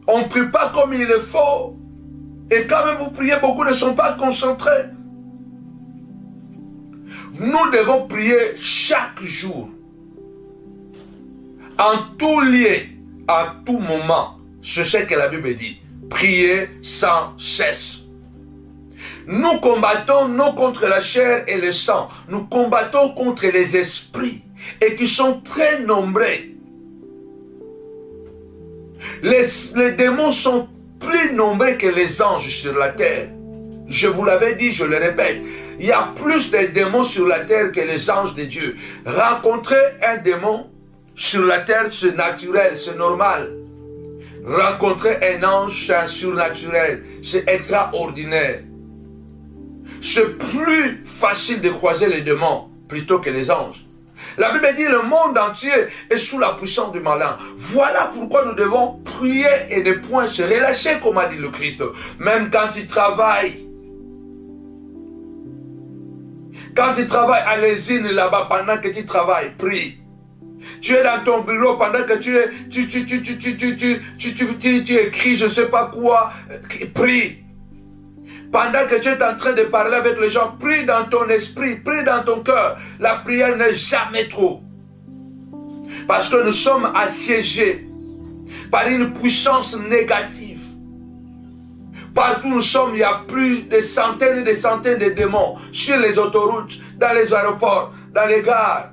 On ne prie pas comme il le faut. Et quand même vous priez, beaucoup ne sont pas concentrés. Nous devons prier chaque jour. En tout lieu, en tout moment. C'est ce que la Bible dit. Priez sans cesse. Nous combattons non contre la chair et le sang. Nous combattons contre les esprits. Et qui sont très nombreux. Les démons sont plus nombreux que les anges sur la terre. Je vous l'avais dit, je le répète. Il y a plus de démons sur la terre que les anges de Dieu. Rencontrer un démon sur la terre, c'est naturel, c'est normal. Rencontrer un ange, c'est un surnaturel, c'est extraordinaire. C'est plus facile de croiser les démons plutôt que les anges. La Bible dit le monde entier est sous la puissance du malin. Voilà pourquoi nous devons prier et ne point se relâcher, comme a dit le Christ. Même quand il travaille. Quand tu travailles à l'usine là-bas, pendant que tu travailles, prie. Tu es dans ton bureau pendant que tu écris je ne sais pas quoi, prie. Pendant que tu es en train de parler avec les gens, prie dans ton esprit, prie dans ton cœur. La prière n'est jamais trop. Parce que nous sommes assiégés par une puissance négative. Partout où nous sommes, il y a plus de centaines et des centaines de démons. Sur les autoroutes, dans les aéroports, dans les gares,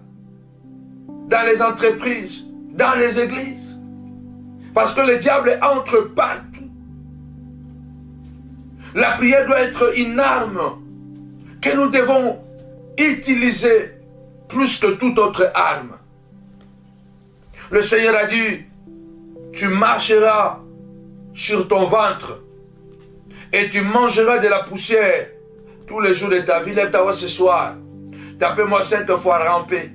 dans les entreprises, dans les églises. Parce que le diable entre partout. La prière doit être une arme que nous devons utiliser plus que toute autre arme. Le Seigneur a dit, tu marcheras sur ton ventre et tu mangeras de la poussière tous les jours de ta vie. Lève ta voix ce soir. Tapez-moi 5 fois ramper.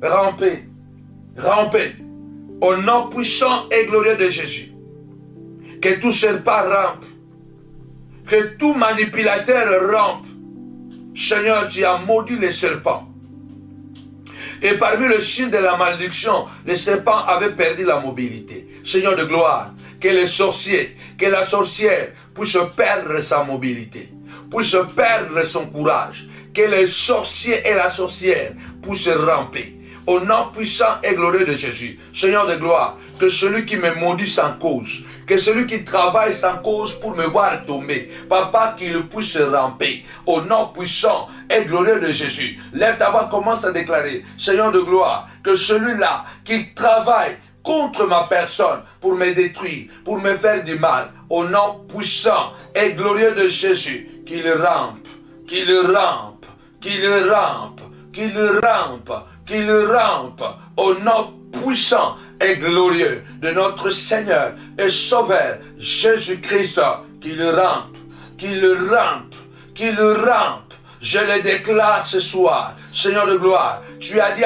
Ramper. Ramper. Au nom puissant et glorieux de Jésus. Que tout serpent rampe. Que tout manipulateur rampe. Seigneur, tu as maudit les serpents. Et parmi le signe de la malédiction, les serpents avaient perdu la mobilité. Seigneur de gloire, que les sorciers, que la sorcière puisse perdre sa mobilité, puisse perdre son courage, que les sorciers et la sorcière puissent ramper. Au nom puissant et glorieux de Jésus, Seigneur de gloire, que celui qui me maudit sans cause, que celui qui travaille sans cause pour me voir tomber, papa, qu'il puisse ramper. Au nom puissant et glorieux de Jésus, lève ta voix, commence à déclarer, Seigneur de gloire, que celui-là qui travaille contre ma personne pour me détruire, pour me faire du mal, au nom puissant et glorieux de Jésus, qu'il rampe, qu'il rampe, qu'il rampe, qu'il rampe, qu'il rampe, au nom puissant et glorieux de notre Seigneur et Sauveur Jésus-Christ, qu'il rampe, qu'il rampe, qu'il rampe. Je le déclare ce soir, Seigneur de gloire, tu as dit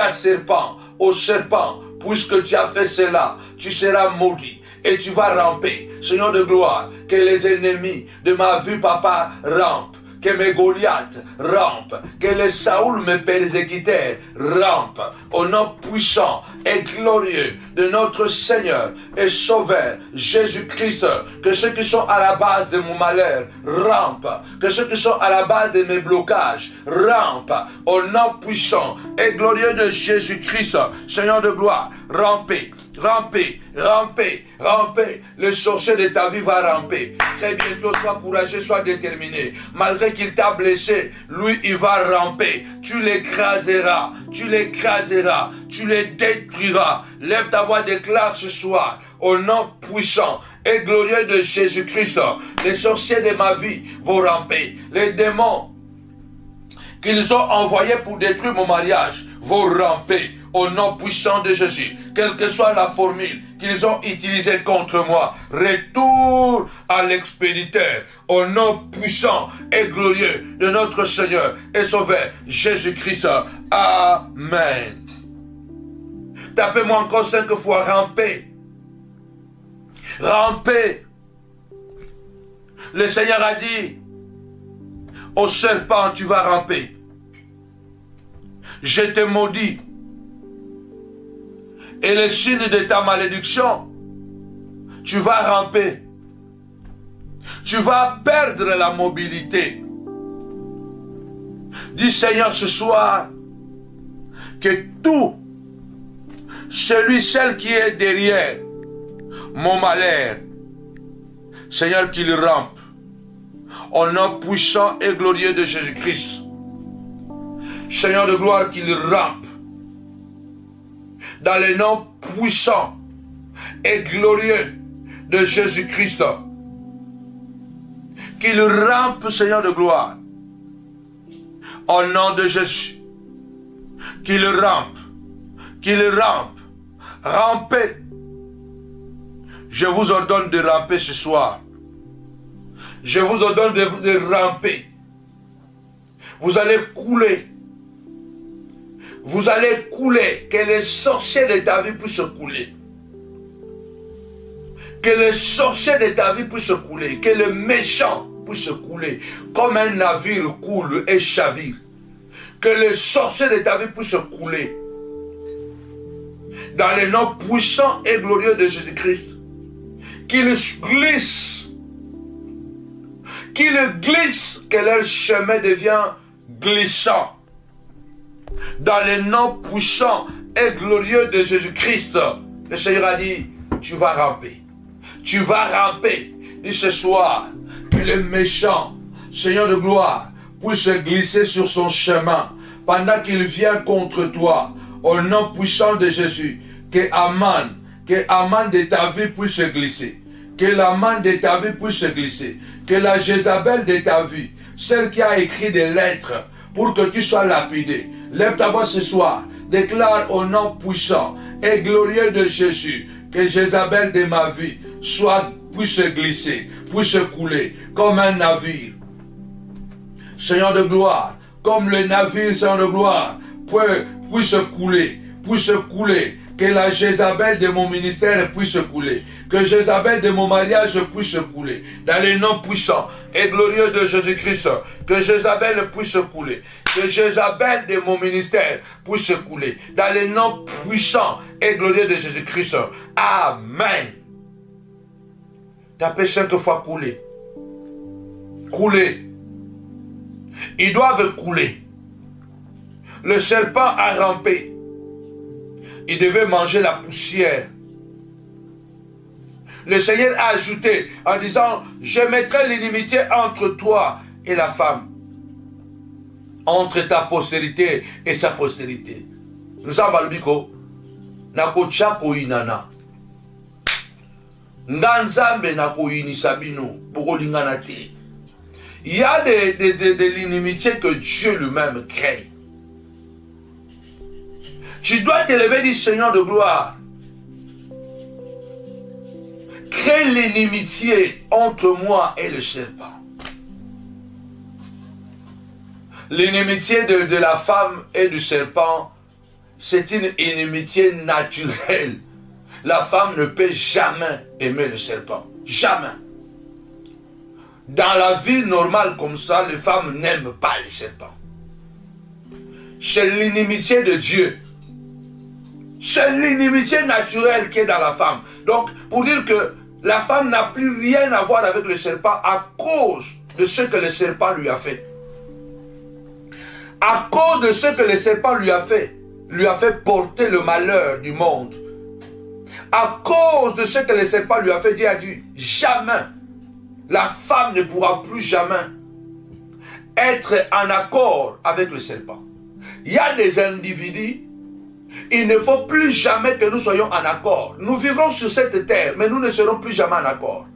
au serpent, puisque tu as fait cela, tu seras maudit et tu vas ramper. Seigneur de gloire, que les ennemis de ma vie, papa, rampent. Que mes Goliaths rampent, que les Saoul, mes persécuteurs, rampent, au nom puissant et glorieux de notre Seigneur et Sauveur Jésus-Christ, que ceux qui sont à la base de mon malheur rampent, que ceux qui sont à la base de mes blocages rampent, au nom puissant et glorieux de Jésus-Christ, Seigneur de gloire, rampez, rampez, rampez, rampez, le sorcier de ta vie va ramper. Très bientôt, sois courageux, sois déterminé. Malgré qu'il t'a blessé, lui, il va ramper. Tu l'écraseras, tu l'écraseras, tu les détruiras. Lève ta voix, déclare ce soir, au nom puissant et glorieux de Jésus-Christ, les sorciers de ma vie vont ramper. Les démons qu'ils ont envoyés pour détruire mon mariage vont ramper. au nom puissant de Jésus, quelle que soit la formule qu'ils ont utilisée contre moi, retour à l'expéditeur, au nom puissant et glorieux de notre Seigneur et Sauveur Jésus-Christ. Amen. Tapez-moi encore 5 fois, ramper. Ramper. Le Seigneur a dit, au serpent, tu vas ramper. Je te maudis. Et le signe de ta malédiction, tu vas ramper. Tu vas perdre la mobilité. Dis Seigneur ce soir, que tout celle qui est derrière mon malheur, Seigneur, qu'il rampe. Au nom puissant et glorieux de Jésus-Christ. Seigneur de gloire, qu'il rampe. Dans le nom puissant et glorieux de Jésus-Christ. Qu'il rampe, Seigneur de gloire. Au nom de Jésus. Qu'il rampe. Qu'il rampe. Rampez. Je vous ordonne de ramper ce soir. Je vous ordonne de ramper. Vous allez couler. Vous allez couler. Que les sorciers de ta vie puissent couler. Que les sorciers de ta vie puissent couler. Que le méchant puisse couler. Comme un navire coule et chavire. Que les sorciers de ta vie puissent couler. Dans le nom puissant et glorieux de Jésus-Christ. Qu'ils glissent. Qu'ils glissent. Que leur chemin devient glissant. Dans le nom puissant et glorieux de Jésus-Christ, le Seigneur a dit, tu vas ramper. Tu vas ramper. Et ce soir, que le méchant, Seigneur de gloire, puisse glisser sur son chemin pendant qu'il vient contre toi. Au nom puissant de Jésus, que Aman de ta vie puisse glisser. Que l'Aman de ta vie puisse glisser. Que la Jézabel de ta vie, celle qui a écrit des lettres pour que tu sois lapidé, lève ta voix ce soir, déclare au nom puissant et glorieux de Jésus que Jézabel de ma vie puisse glisser, puisse couler comme un navire. Seigneur de gloire, comme le navire, Seigneur de gloire, puisse couler, que la Jézabel de mon ministère puisse couler, que Jézabel de mon mariage puisse couler, dans le nom puissant et glorieux de Jésus-Christ, que Jézabel puisse couler, que Jézabel de mon ministère puisse couler, dans le nom puissant et glorieux de Jésus-Christ. Amen. Tapez 5 fois couler. Couler. Ils doivent couler. Le serpent a rampé. Il devait manger la poussière. Le Seigneur a ajouté en disant, je mettrai l'inimitié entre toi et la femme, entre ta postérité et sa postérité. Nous avons balbiko, nakocha koinana. Nganzambe nakoini sabino, bokolingana te. Il y a de l'inimitié que Dieu lui-même crée. Tu dois te lever du Seigneur de gloire. Crée l'inimitié entre moi et le serpent. L'inimitié de la femme et du serpent, c'est une inimitié naturelle. La femme ne peut jamais aimer le serpent. Jamais. Dans la vie normale comme ça, les femmes n'aiment pas les serpents. C'est l'inimitié de Dieu. C'est l'inimitié naturelle qui est dans la femme. Donc, pour dire que la femme n'a plus rien à voir avec le serpent à cause de ce que le serpent lui a fait. À cause de ce que le serpent lui a fait porter le malheur du monde. À cause de ce que le serpent lui a fait, Dieu a dit, jamais, la femme ne pourra plus jamais être en accord avec le serpent. Il y a des individus, il ne faut plus jamais que nous soyons en accord. Nous vivrons sur cette terre, mais nous ne serons plus jamais en accord.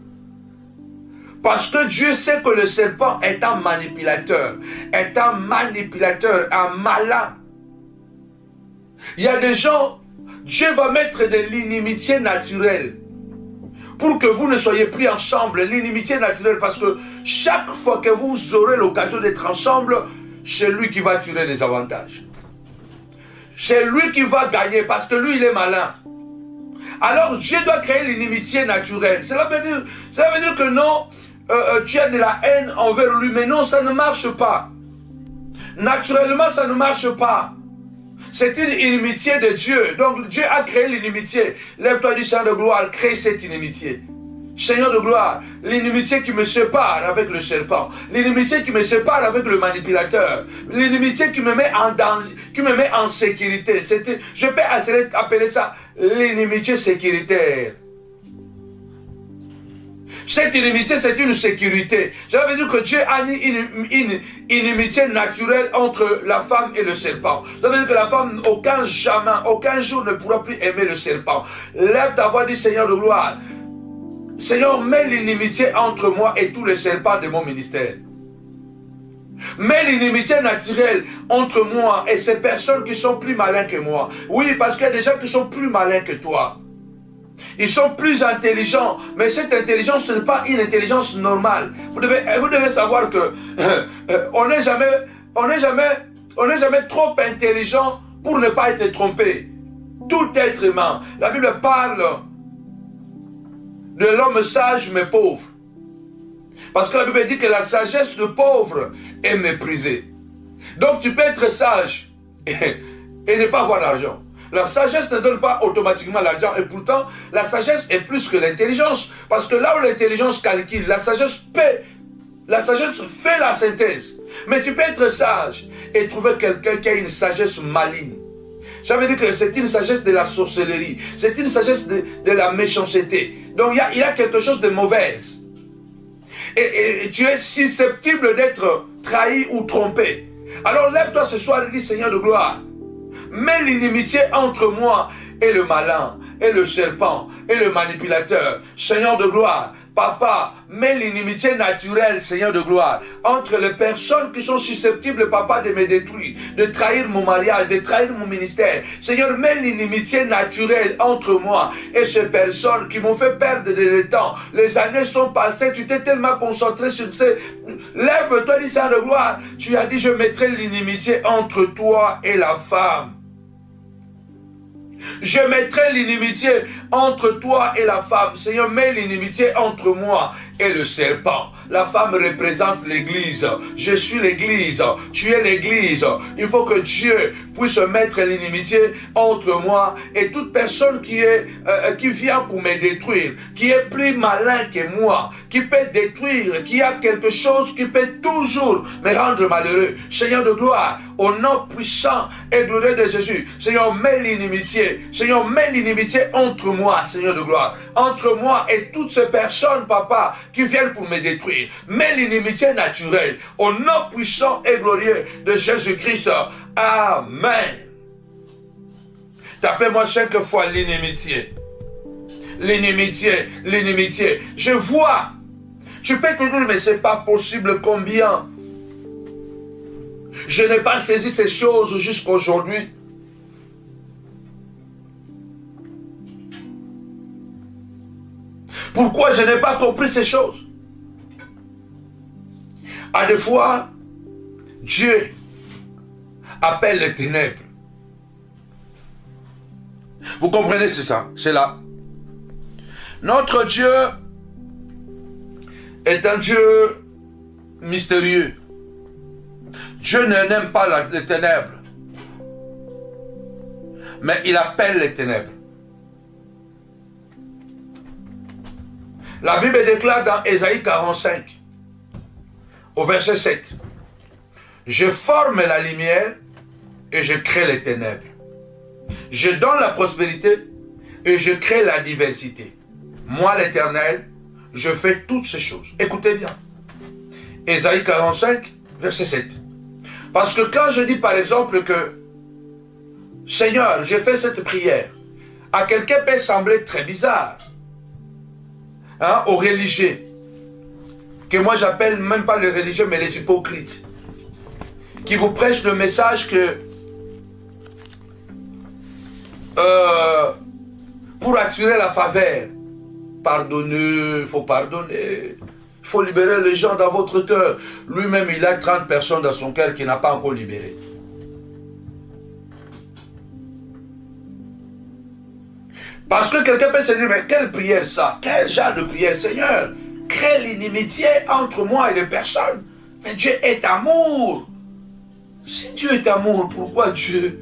Parce que Dieu sait que le serpent est un manipulateur, un malin. Il y a des gens, Dieu va mettre de l'inimitié naturelle pour que vous ne soyez plus ensemble. L'inimitié naturelle, parce que chaque fois que vous aurez l'occasion d'être ensemble, c'est lui qui va tirer les avantages. C'est lui qui va gagner parce que lui, il est malin. Alors Dieu doit créer l'inimitié naturelle. Cela veut dire que non, tu as de la haine envers lui. Mais non, ça ne marche pas. Naturellement, ça ne marche pas. C'est une inimitié de Dieu. Donc Dieu a créé l'inimitié. Lève-toi du Seigneur de gloire, crée cette inimitié. Seigneur de gloire, l'inimitié qui me sépare avec le serpent, l'inimitié qui me sépare avec le manipulateur, l'inimitié qui me met en danger, qui me met en sécurité. Je peux appeler ça l'inimitié sécuritaire. Cette inimitié, c'est une sécurité. Ça veut dire que Dieu a une inimitié naturelle entre la femme et le serpent. Ça veut dire que la femme, aucun jour ne pourra plus aimer le serpent. Lève ta voix, dit Seigneur de gloire. Seigneur, mets l'inimitié entre moi et tous les serpents de mon ministère. Mets l'inimitié naturelle entre moi et ces personnes qui sont plus malins que moi. Oui, parce qu'il y a des gens qui sont plus malins que toi. Ils sont plus intelligents, mais cette intelligence, ce n'est pas une intelligence normale. Vous devez savoir que on n'est jamais trop intelligent pour ne pas être trompé. Tout être humain. La Bible parle de l'homme sage mais pauvre. Parce que la Bible dit que la sagesse de pauvre est méprisée. Donc tu peux être sage et ne pas avoir d'argent. La sagesse ne donne pas automatiquement l'argent. Et pourtant, la sagesse est plus que l'intelligence. Parce que là où l'intelligence calcule, la sagesse fait la synthèse. Mais tu peux être sage et trouver quelqu'un qui a une sagesse maligne. Ça veut dire que c'est une sagesse de la sorcellerie. C'est une sagesse de la méchanceté. Donc il y a quelque chose de mauvais. Et tu es susceptible d'être trahi ou trompé. Alors lève-toi ce soir et dis Seigneur de gloire. Mets l'inimitié entre moi et le malin, et le serpent, et le manipulateur. Seigneur de gloire, Papa, mets l'inimitié naturelle, Seigneur de gloire, entre les personnes qui sont susceptibles, Papa, de me détruire, de trahir mon mariage, de trahir mon ministère. Seigneur, mets l'inimitié naturelle entre moi et ces personnes qui m'ont fait perdre le temps. Les années sont passées, tu t'es tellement concentré sur ces... Lève-toi, dis Seigneur de gloire. Tu as dit, je mettrai l'inimitié entre toi et la femme. Je mettrai l'inimitié entre toi et la femme. Seigneur, mets l'inimitié entre moi et le serpent. La femme représente l'église. Je suis l'église. Tu es l'église. Il faut que Dieu puisse mettre l'inimitié entre moi et toute personne qui vient pour me détruire, qui est plus malin que moi, qui peut détruire, qui a quelque chose qui peut toujours me rendre malheureux. Seigneur de gloire, au nom puissant et glorieux de Jésus, Seigneur, mets l'inimitié. Seigneur, mets l'inimitié entre moi, Seigneur de gloire, entre moi et toutes ces personnes, Papa, qui viennent pour me détruire. Mets l'inimitié naturelle, au nom puissant et glorieux de Jésus-Christ. Amen. Tapez-moi 5 fois l'inimitié. L'inimitié, l'inimitié. Je vois. Tu peux te dire, mais c'est pas possible combien. Je n'ai pas saisi ces choses jusqu'à aujourd'hui. Pourquoi je n'ai pas compris ces choses? À des fois, Dieu appelle les ténèbres. Vous comprenez, c'est ça, c'est là. Notre Dieu est un Dieu mystérieux. Dieu n'aime pas les ténèbres, mais il appelle les ténèbres. La Bible déclare dans Ésaïe 45, au verset 7, « Je forme la lumière et je crée les ténèbres. Je donne la prospérité et je crée la diversité. Moi, l'Éternel, je fais toutes ces choses. » Écoutez bien. Ésaïe 45, verset 7. Parce que quand je dis par exemple que « Seigneur, j'ai fait cette prière », à quelqu'un peut sembler très bizarre. Aux religieux, que moi j'appelle même pas les religieux mais les hypocrites, qui vous prêchent le message que pour attirer la faveur. Pardonnez, il faut pardonner. Il faut libérer les gens dans votre cœur. Lui-même, il a 30 personnes dans son cœur qu'il n'a pas encore libérées. Parce que quelqu'un peut se dire, mais quelle prière ça? Quel genre de prière, Seigneur? Crée l'inimitié entre moi et les personnes. Mais Dieu est amour. Si Dieu est amour, pourquoi Dieu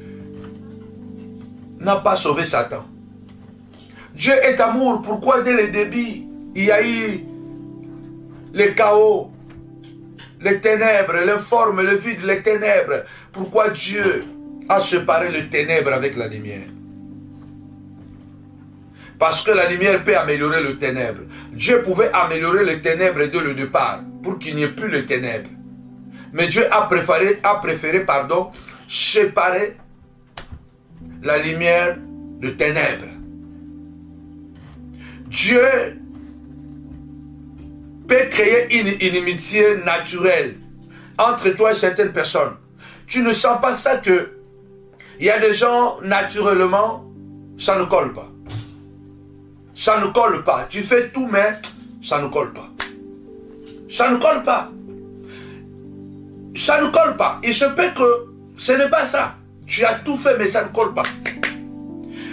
n'a pas sauvé Satan? Dieu est amour, pourquoi dès le début, il y a eu le chaos, les ténèbres, les formes, le vide, les ténèbres? Pourquoi Dieu a séparé les ténèbres avec la lumière? Parce que la lumière peut améliorer le ténèbre. Dieu pouvait améliorer les ténèbres dès le départ, pour qu'il n'y ait plus les ténèbres. Mais Dieu a préféré, séparer la lumière de ténèbres. Dieu peut créer une inimitié naturelle entre toi et certaines personnes. Tu ne sens pas ça que il y a des gens, naturellement, ça ne colle pas. Ça ne colle pas. Tu fais tout, mais ça ne colle pas. Ça ne colle pas. Ça ne colle pas. Il se peut que ce n'est pas ça. Tu as tout fait, mais ça ne colle pas.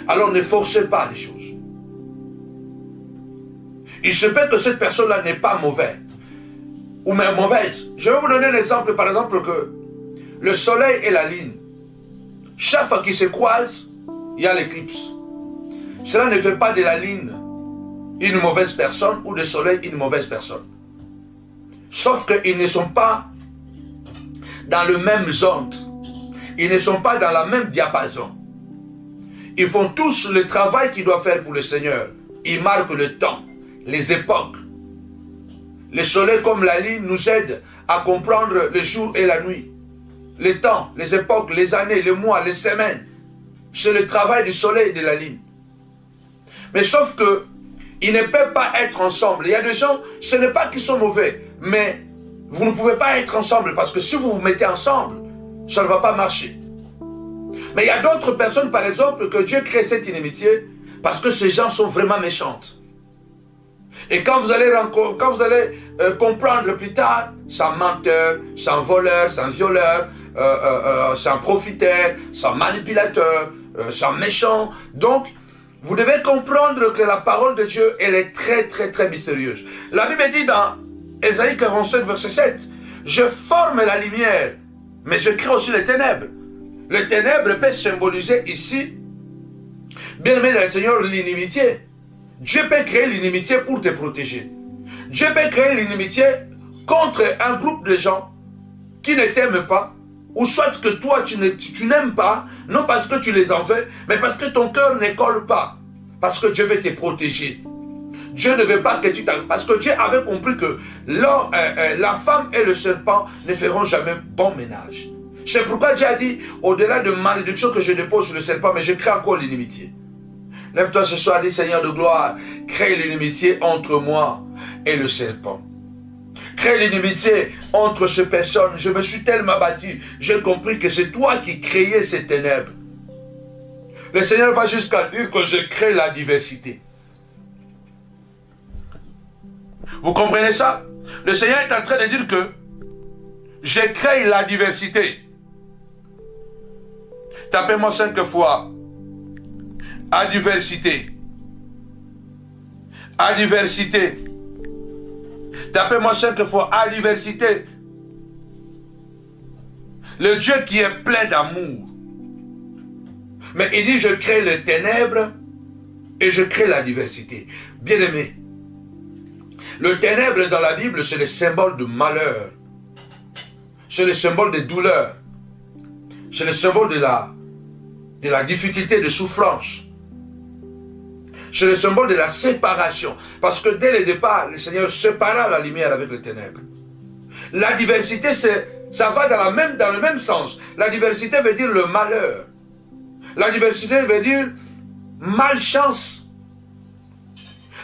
Alors ne forcez pas les choses. Il se peut que cette personne-là n'est pas mauvaise. Ou même mauvaise. Je vais vous donner un exemple, par exemple, que le soleil et la lune, chaque fois qu'ils se croisent, il y a l'éclipse. Cela ne fait pas de la lune une mauvaise personne ou du soleil une mauvaise personne. Sauf qu'ils ne sont pas dans le même zone. Ils ne sont pas dans la même diapason. Ils font tous le travail qu'ils doivent faire pour le Seigneur. Ils marquent le temps, les époques. Le soleil comme la lune nous aide à comprendre le jour et la nuit. Les temps, les époques, les années, les mois, les semaines. C'est le travail du soleil et de la lune. Mais sauf que ils ne peuvent pas être ensemble. Il y a des gens, ce n'est pas qu'ils sont mauvais, mais vous ne pouvez pas être ensemble parce que si vous vous mettez ensemble, ça ne va pas marcher. Mais il y a d'autres personnes, par exemple, que Dieu crée cette inimitié parce que ces gens sont vraiment méchantes. Et quand vous allez comprendre plus tard, c'est un menteur, c'est un voleur, c'est un violeur, c'est un profiteur, c'est un manipulateur, c'est un méchant. Donc, vous devez comprendre que la parole de Dieu, elle est très, très, très mystérieuse. La Bible dit dans Ésaïe 47, verset 7, « Je forme la lumière, mais je crée aussi les ténèbres. » Les ténèbres peuvent symboliser ici, bien aimé dans le Seigneur, l'inimitié. Dieu peut créer l'inimitié pour te protéger. Dieu peut créer l'inimitié contre un groupe de gens qui ne t'aiment pas, ou soit que toi, tu n'aimes pas, non parce que tu les en veux, mais parce que ton cœur ne colle pas. Parce que Dieu veut te protéger. Dieu ne veut pas que tu t'arrêtes. Parce que Dieu avait compris que la femme et le serpent ne feront jamais bon ménage. C'est pourquoi Dieu a dit, au-delà de malédiction que je dépose sur le serpent, mais je crée encore l'inimitié. Lève-toi ce soir, dis Seigneur de gloire, crée l'inimitié entre moi et le serpent. Crée l'inimitié entre ces personnes. Je me suis tellement battu. J'ai compris que c'est toi qui créais ces ténèbres. Le Seigneur va jusqu'à dire que je crée la diversité. Vous comprenez ça? Le Seigneur est en train de dire que je crée la diversité. Tapez-moi 5 fois. Adversité. Adversité. Tapez-moi 5 fois. Adversité. Le Dieu qui est plein d'amour. Mais il dit, je crée les ténèbres et je crée la diversité. Bien-aimé, le ténèbre dans la Bible, c'est le symbole de malheur. C'est le symbole de douleur. C'est le symbole de la difficulté, de souffrance. C'est le symbole de la séparation. Parce que dès le départ, le Seigneur sépara la lumière avec les ténèbres. La diversité, ça va dans le même sens. La diversité veut dire le malheur. La diversité veut dire malchance.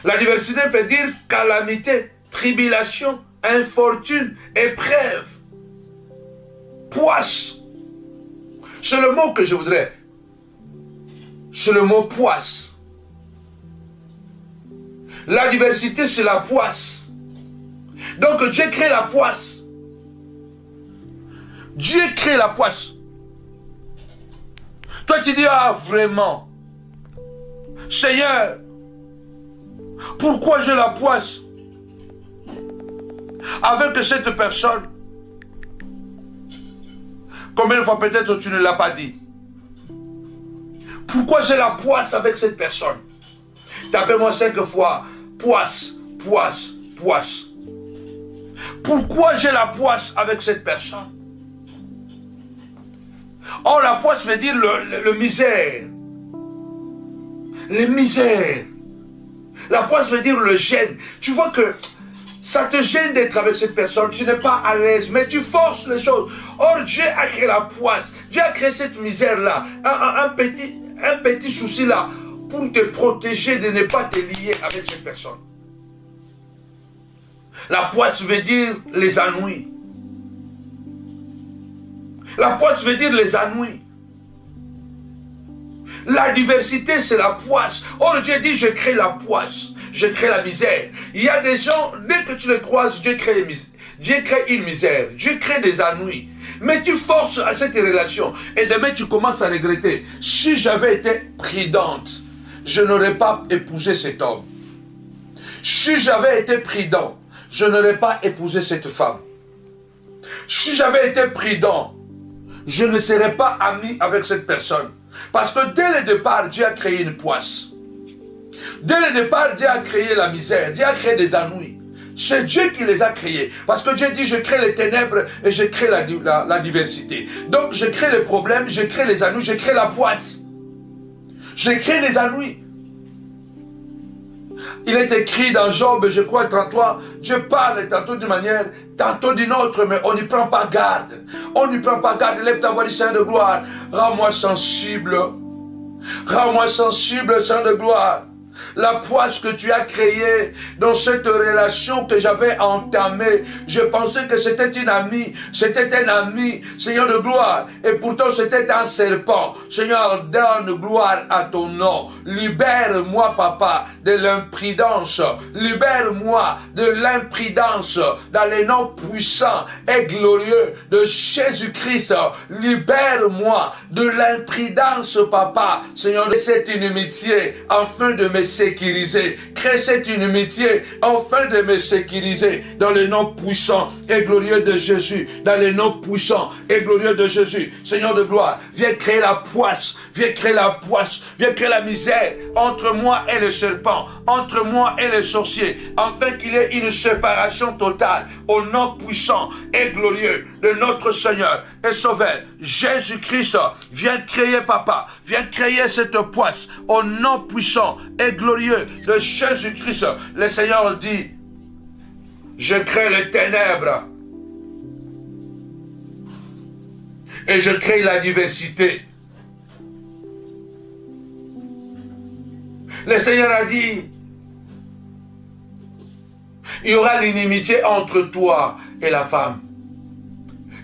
La diversité veut dire calamité, tribulation, infortune, épreuve, poisse. C'est le mot que je voudrais. c'est le mot poisse. La diversité, c'est la poisse. Donc Dieu crée la poisse. Dieu crée la poisse. Toi tu dis, ah vraiment, Seigneur, pourquoi j'ai la poisse avec cette personne? Combien de fois peut-être tu ne l'as pas dit? Pourquoi j'ai la poisse avec cette personne? Tapez-moi 5 fois, poisse, poisse, poisse. Pourquoi j'ai la poisse avec cette personne? Oh, la poisse veut dire le misère. Le misère. La poisse veut dire le gêne. Tu vois que ça te gêne d'être avec cette personne. Tu n'es pas à l'aise, mais tu forces les choses. Or, Dieu a créé la poisse. Dieu a créé cette misère-là. Un petit souci-là pour te protéger de ne pas te lier avec cette personne. La poisse veut dire les ennuis. La poisse veut dire les ennuis. La diversité, c'est la poisse. Or, Dieu dit, je crée la poisse. Je crée la misère. Il y a des gens, dès que tu les croises, Dieu crée une misère. Dieu crée des ennuis. Mais tu forces à cette relation. Et demain, tu commences à regretter. Si j'avais été prudente, je n'aurais pas épousé cet homme. Si j'avais été prudent, je n'aurais pas épousé cette femme. Si j'avais été prudent, je ne serais pas ami avec cette personne. Parce que dès le départ, Dieu a créé une poisse. Dès le départ, Dieu a créé la misère. Dieu a créé des ennuis. C'est Dieu qui les a créés. Parce que Dieu dit, je crée les ténèbres et je crée la diversité. Donc, je crée les problèmes, je crée les ennuis, je crée la poisse. Je crée les ennuis. Il est écrit dans Job, je crois, 33, Dieu parle tantôt d'une manière, tantôt d'une autre, mais on n'y prend pas garde. On n'y prend pas garde. Lève ta voix du Saint de gloire. Rends-moi sensible. Rends-moi sensible, Saint de gloire. La poisse que tu as créée dans cette relation que j'avais entamée, je pensais que c'était une amie, c'était un ami, Seigneur de gloire, et pourtant c'était un serpent. Seigneur, donne gloire à ton nom. Libère-moi, papa, de l'imprudence. Libère-moi de l'imprudence dans les noms puissants et glorieux de Jésus-Christ. Libère-moi de l'imprudence, papa, Seigneur, de cette inimitié, afin de me sécuriser. Crée cette inimitié afin de me sécuriser dans le nom puissant et glorieux de Jésus. Dans le nom puissant et glorieux de Jésus. Seigneur de gloire, viens créer la poisse. Viens créer la poisse. Viens créer la misère entre moi et le serpent. Entre moi et les sorciers. Afin qu'il y ait une séparation totale. Au nom puissant et glorieux de notre Seigneur et Sauveur Jésus-Christ. Viens créer, papa. Viens créer cette poisse. Au nom puissant et glorieux de Jésus-Christ. Le Seigneur dit, je crée les ténèbres et je crée la diversité. Le Seigneur a dit, il y aura l'inimitié entre toi et la femme.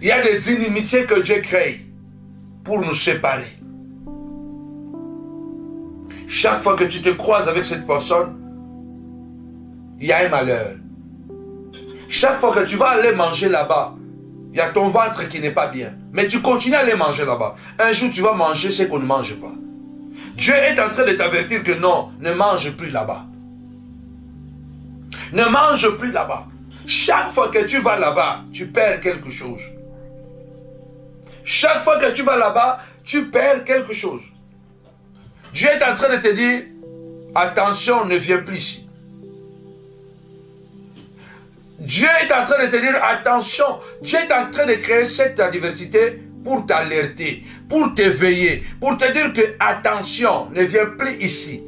Il y a des inimitiés que Dieu crée pour nous séparer. Chaque fois que tu te croises avec cette personne, il y a un malheur. Chaque fois que tu vas aller manger là-bas, il y a ton ventre qui n'est pas bien. Mais tu continues à aller manger là-bas. Un jour, tu vas manger ce qu'on ne mange pas. Dieu est en train de t'avertir que non, ne mange plus là-bas. Ne mange plus là-bas. Chaque fois que tu vas là-bas, tu perds quelque chose. Chaque fois que tu vas là-bas, tu perds quelque chose. Dieu est en train de te dire, attention, ne viens plus ici. Dieu est en train de te dire, attention, Dieu est en train de créer cette diversité pour t'alerter, pour t'éveiller, pour te dire que, attention, ne viens plus ici.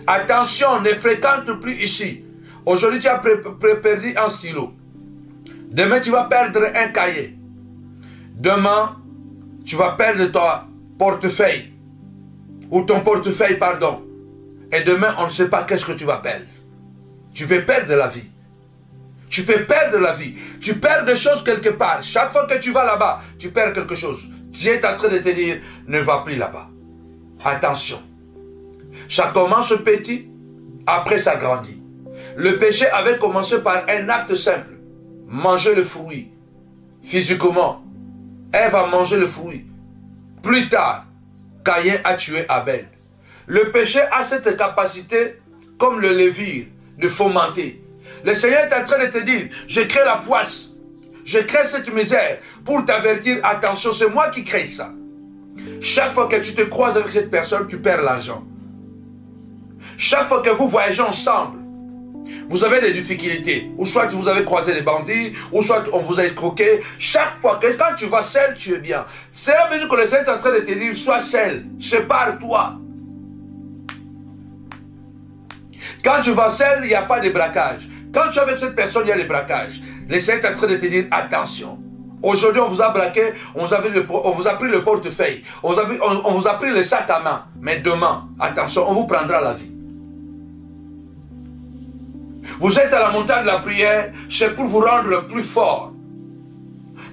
Attention, ne fréquente plus ici. Aujourd'hui, tu as perdu un stylo. Demain, tu vas perdre un cahier. Demain, tu vas perdre ton portefeuille. Ou ton portefeuille, pardon. Et demain, on ne sait pas qu'est-ce que tu vas perdre. Tu vas perdre la vie. Tu peux perdre la vie. Tu perds des choses quelque part. Chaque fois que tu vas là-bas, tu perds quelque chose. Dieu est en train de te dire, ne va plus là-bas. Attention. Ça commence petit, après ça grandit. Le péché avait commencé par un acte simple. Manger le fruit. Physiquement, Ève a mangé le fruit. Plus tard, Caïn a tué Abel. Le péché a cette capacité, comme le lévir, de fomenter. Le Seigneur est en train de te dire, je crée la poisse. Je crée cette misère pour t'avertir, attention, c'est moi qui crée ça. Chaque fois que tu te croises avec cette personne, tu perds l'argent. Chaque fois que vous voyagez ensemble, vous avez des difficultés. Ou soit vous avez croisé des bandits, ou soit on vous a escroqué. Chaque fois que quand tu vas seul, tu es bien. Cela veut dire que le Seigneur est en train de te dire, sois seul, sépare-toi. Quand tu vas seul, il n'y a pas de braquage. Quand tu es avec cette personne, il y a des braquages. Le Seigneur est en train de te dire, attention. Aujourd'hui, on vous a braqué, on vous a pris le portefeuille, on vous a pris le sac à main. Mais demain, attention, on vous prendra la vie. Vous êtes à la montagne de la prière, c'est pour vous rendre plus fort.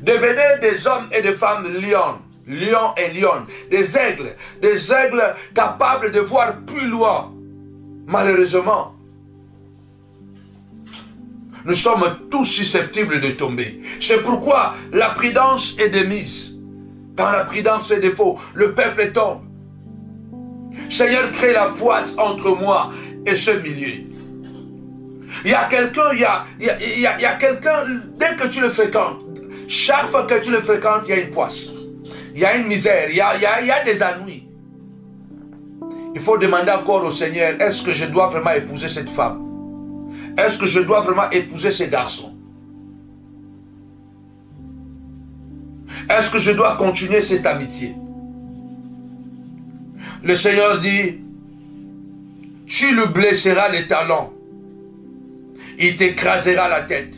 Devenez des hommes et des femmes lions, lions et lionnes, des aigles capables de voir plus loin. Malheureusement, nous sommes tous susceptibles de tomber. C'est pourquoi la prudence est de mise. Quand la prudence fait défaut, le peuple tombe. Seigneur, crée la poisse entre moi et ce milieu. Il y a quelqu'un, il y a quelqu'un, dès que tu le fréquentes, chaque fois que tu le fréquentes, il y a une poisse. Il y a une misère, il y a des ennuis. Il faut demander encore au Seigneur, est-ce que je dois vraiment épouser cette femme? Est-ce que je dois vraiment épouser ce garçon? Est-ce que je dois continuer cette amitié? Le Seigneur dit, tu lui blesseras les talons. Il t'écrasera la tête.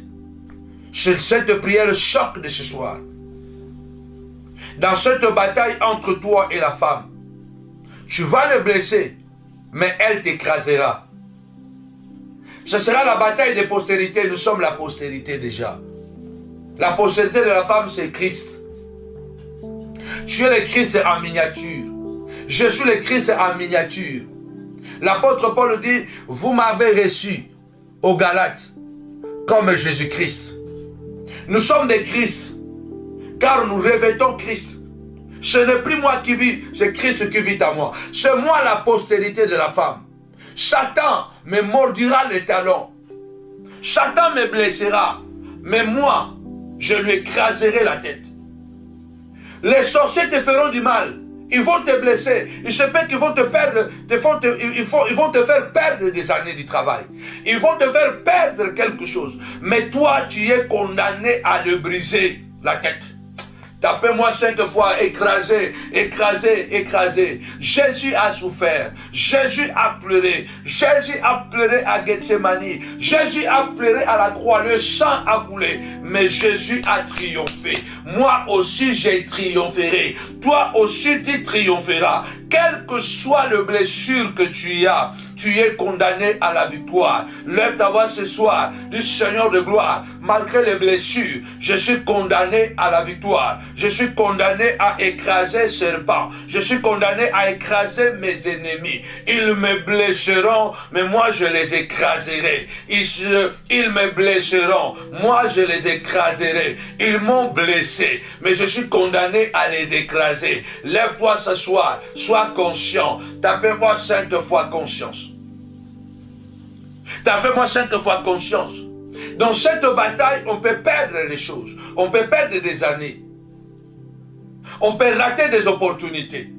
C'est cette prière choc de ce soir. Dans cette bataille entre toi et la femme, tu vas le blesser, mais elle t'écrasera. Ce sera la bataille des postérités. Nous sommes la postérité déjà. La postérité de la femme, c'est Christ. Tu es le Christ en miniature. Je suis le Christ en miniature. L'apôtre Paul dit, vous m'avez reçu aux Galates comme Jésus-Christ. Nous sommes des Christ, car nous revêtons Christ. Ce n'est plus moi qui vis, c'est Christ qui vit en moi. C'est moi la postérité de la femme. Satan me mordira les talons. Satan me blessera. Mais moi, je lui écraserai la tête. Les sorciers te feront du mal. Ils vont te blesser. Il se peut qu'ils vont te perdre. Ils vont te faire perdre des années du travail. Ils vont te faire perdre quelque chose. Mais toi, tu es condamné à le briser la tête. Tapez-moi 5 fois, écrasé, écrasé, écrasé. Jésus a souffert. Jésus a pleuré. Jésus a pleuré à Gethsémani. Jésus a pleuré à la croix. Le sang a coulé. Mais Jésus a triomphé. Moi aussi, j'ai triomphérai. Toi aussi, tu triompheras. Quelle que soit la blessure que tu as, tu es condamné à la victoire. Lève ta voix ce soir, du Seigneur de gloire. Malgré les blessures, je suis condamné à la victoire. Je suis condamné à écraser serpents. Je suis condamné à écraser mes ennemis. Ils me blesseront, mais moi je les écraserai. Ils me blesseront, moi je les écraserai. Ils m'ont blessé, mais je suis condamné à les écraser. Lève-toi ce soir, sois conscient. Tapez-moi 5 fois conscience. Tapez-moi 5 fois conscience. Dans cette bataille, on peut perdre les choses. On peut perdre des années. On peut rater des opportunités.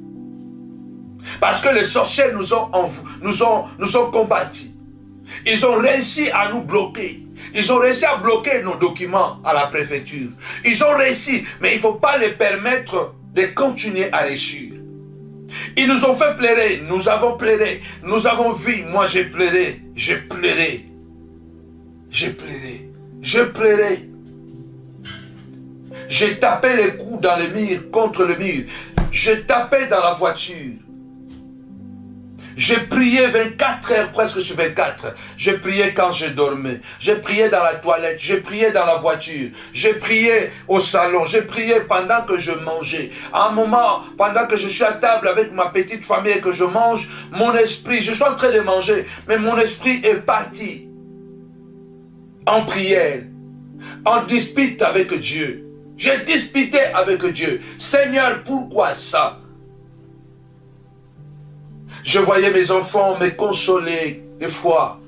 Parce que les sorciers nous ont combattus. Ils ont réussi à nous bloquer. Ils ont réussi à bloquer nos documents à la préfecture. Ils ont réussi, mais il ne faut pas les permettre de continuer à réussir. Ils nous ont fait pleurer, nous avons pleuré, nous avons vu, moi j'ai pleuré, j'ai pleuré, j'ai pleuré, j'ai pleuré. J'ai tapé les coups dans le mur, contre le mur, j'ai tapé dans la voiture. J'ai prié 24 heures, presque sur 24. J'ai prié quand je dormais. J'ai prié dans la toilette. J'ai prié dans la voiture. J'ai prié au salon. J'ai prié pendant que je mangeais. À un moment, pendant que je suis à table avec ma petite famille et que je mange, mon esprit, je suis en train de manger, mais mon esprit est parti en prière, en dispute avec Dieu. J'ai disputé avec Dieu. Seigneur, pourquoi ça? Je voyais mes enfants me consoler des fois.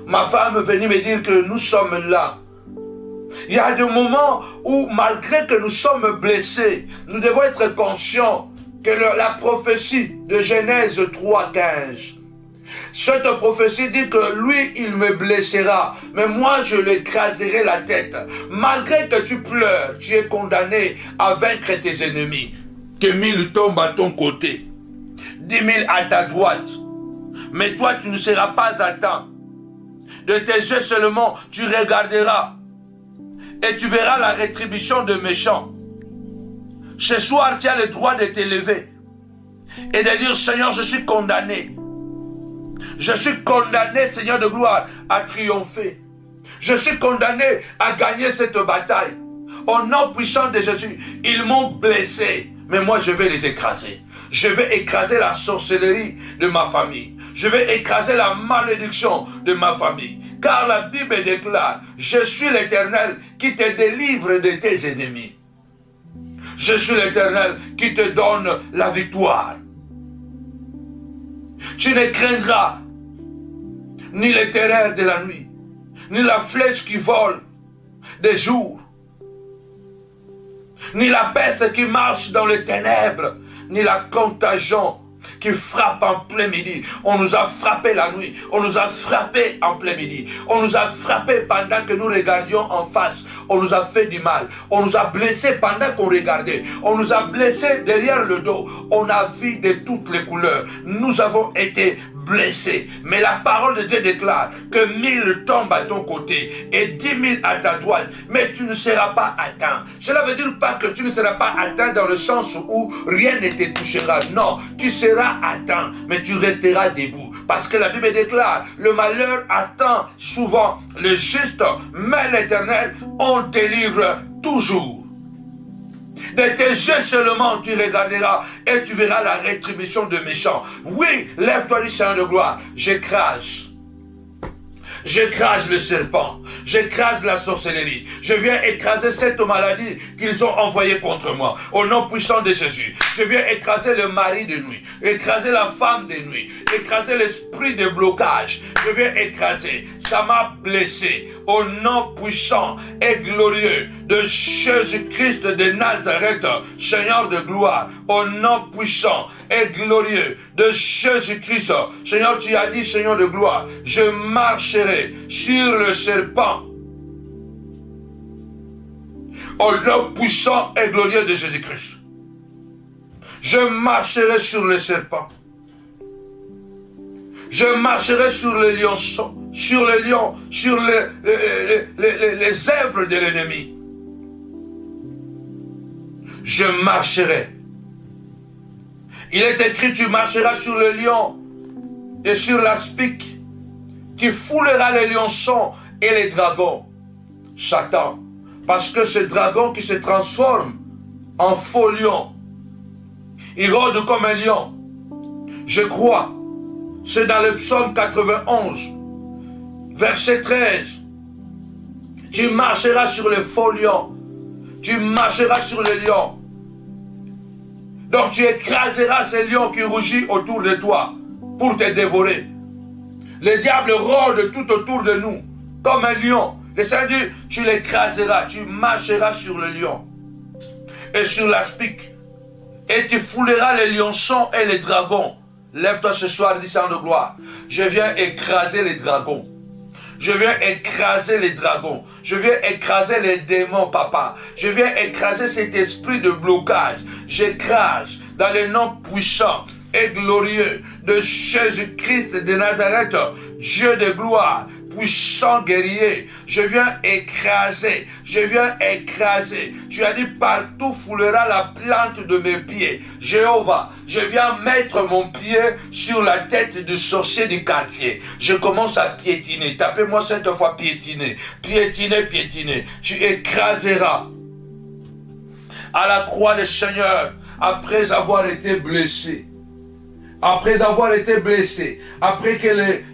Ma femme venait me dire que nous sommes là. Il y a des moments où, malgré que nous sommes blessés, nous devons être conscients que la prophétie de Genèse 3:15, cette prophétie dit que lui, il me blessera, mais moi, je lui écraserai la tête. Malgré que tu pleures, tu es condamné à vaincre tes ennemis. Que 1000 tombent à ton côté, 10 000 à ta droite, mais toi, tu ne seras pas atteint. De tes yeux seulement, tu regarderas et tu verras la rétribution de méchants. Ce soir, tu as le droit de t'élever et de dire, Seigneur, je suis condamné. Je suis condamné, Seigneur de gloire, à triompher. Je suis condamné à gagner cette bataille. Au nom puissant de Jésus, ils m'ont blessé, mais moi je vais les écraser. Je vais écraser la sorcellerie de ma famille. Je vais écraser la malédiction de ma famille. Car la Bible déclare, je suis l'Éternel qui te délivre de tes ennemis. Je suis l'Éternel qui te donne la victoire. Tu ne craindras ni les terreurs de la nuit, ni la flèche qui vole des jours, ni la peste qui marche dans les ténèbres, ni la contagion qui frappe en plein midi. On nous a frappé la nuit, on nous a frappé en plein midi, on nous a frappé pendant que nous regardions en face, on nous a fait du mal, on nous a blessés pendant qu'on regardait, on nous a blessés derrière le dos, on a vu de toutes les couleurs, nous avons été blessé. Mais la parole de Dieu déclare que 1000 tombent à ton côté et 10 000 à ta droite, mais tu ne seras pas atteint. Cela veut dire pas que tu ne seras pas atteint dans le sens où rien ne te touchera. Non, tu seras atteint, mais tu resteras debout. Parce que la Bible déclare, le malheur atteint souvent le juste, mais l'Éternel, on délivre toujours. De tes yeux seulement tu regarderas et tu verras la rétribution de méchants. Oui, lève-toi du Seigneur de gloire. J'écrase le serpent. J'écrase la sorcellerie. Je viens écraser cette maladie qu'ils ont envoyée contre moi. Au nom puissant de Jésus. Je viens écraser le mari de nuit. Écraser la femme de nuit. Écraser l'esprit de blocage. Je viens écraser. Ça m'a blessé. Au nom puissant et glorieux de Jésus-Christ de Nazareth, Seigneur de gloire. Au nom puissant et glorieux de Jésus-Christ. Seigneur, tu as dit, Seigneur de gloire, je marcherai sur le serpent. Au nom puissant et glorieux de Jésus-Christ. Je marcherai sur le serpent. Je marcherai sur le lionceau, sur le lion, sur les œuvres de l'ennemi. Je marcherai. Il est écrit, tu marcheras sur le lion et sur l'aspic. Tu fouleras les lionçons et les dragons. Satan, parce que ce dragon qui se transforme en faux lion, il rôde comme un lion. Je crois, c'est dans le psaume 91, verset 13. Tu marcheras sur le faux lion. Tu marcheras sur le lion. Donc tu écraseras ces lions qui rugissent autour de toi pour te dévorer. Le diable rôde tout autour de nous comme un lion. Le Seigneur dit, tu l'écraseras, tu marcheras sur le lion et sur l'aspic. Et tu fouleras les lionçons et les dragons. Lève-toi ce soir, dit Seigneur de gloire. Je viens écraser les dragons. Je viens écraser les dragons. Je viens écraser les démons, papa. Je viens écraser cet esprit de blocage. J'écrase dans le nom puissant et glorieux de Jésus-Christ de Nazareth, Dieu de gloire, puissant guerrier, je viens écraser, je viens écraser. Tu as dit, partout foulera la plante de mes pieds. Jéhovah, je viens mettre mon pied sur la tête du sorcier du quartier. Je commence à piétiner. Tapez-moi cette fois piétiner. Piétiner, piétiner. Tu écraseras à la croix du Seigneur après avoir été blessé. Après avoir été blessé, après que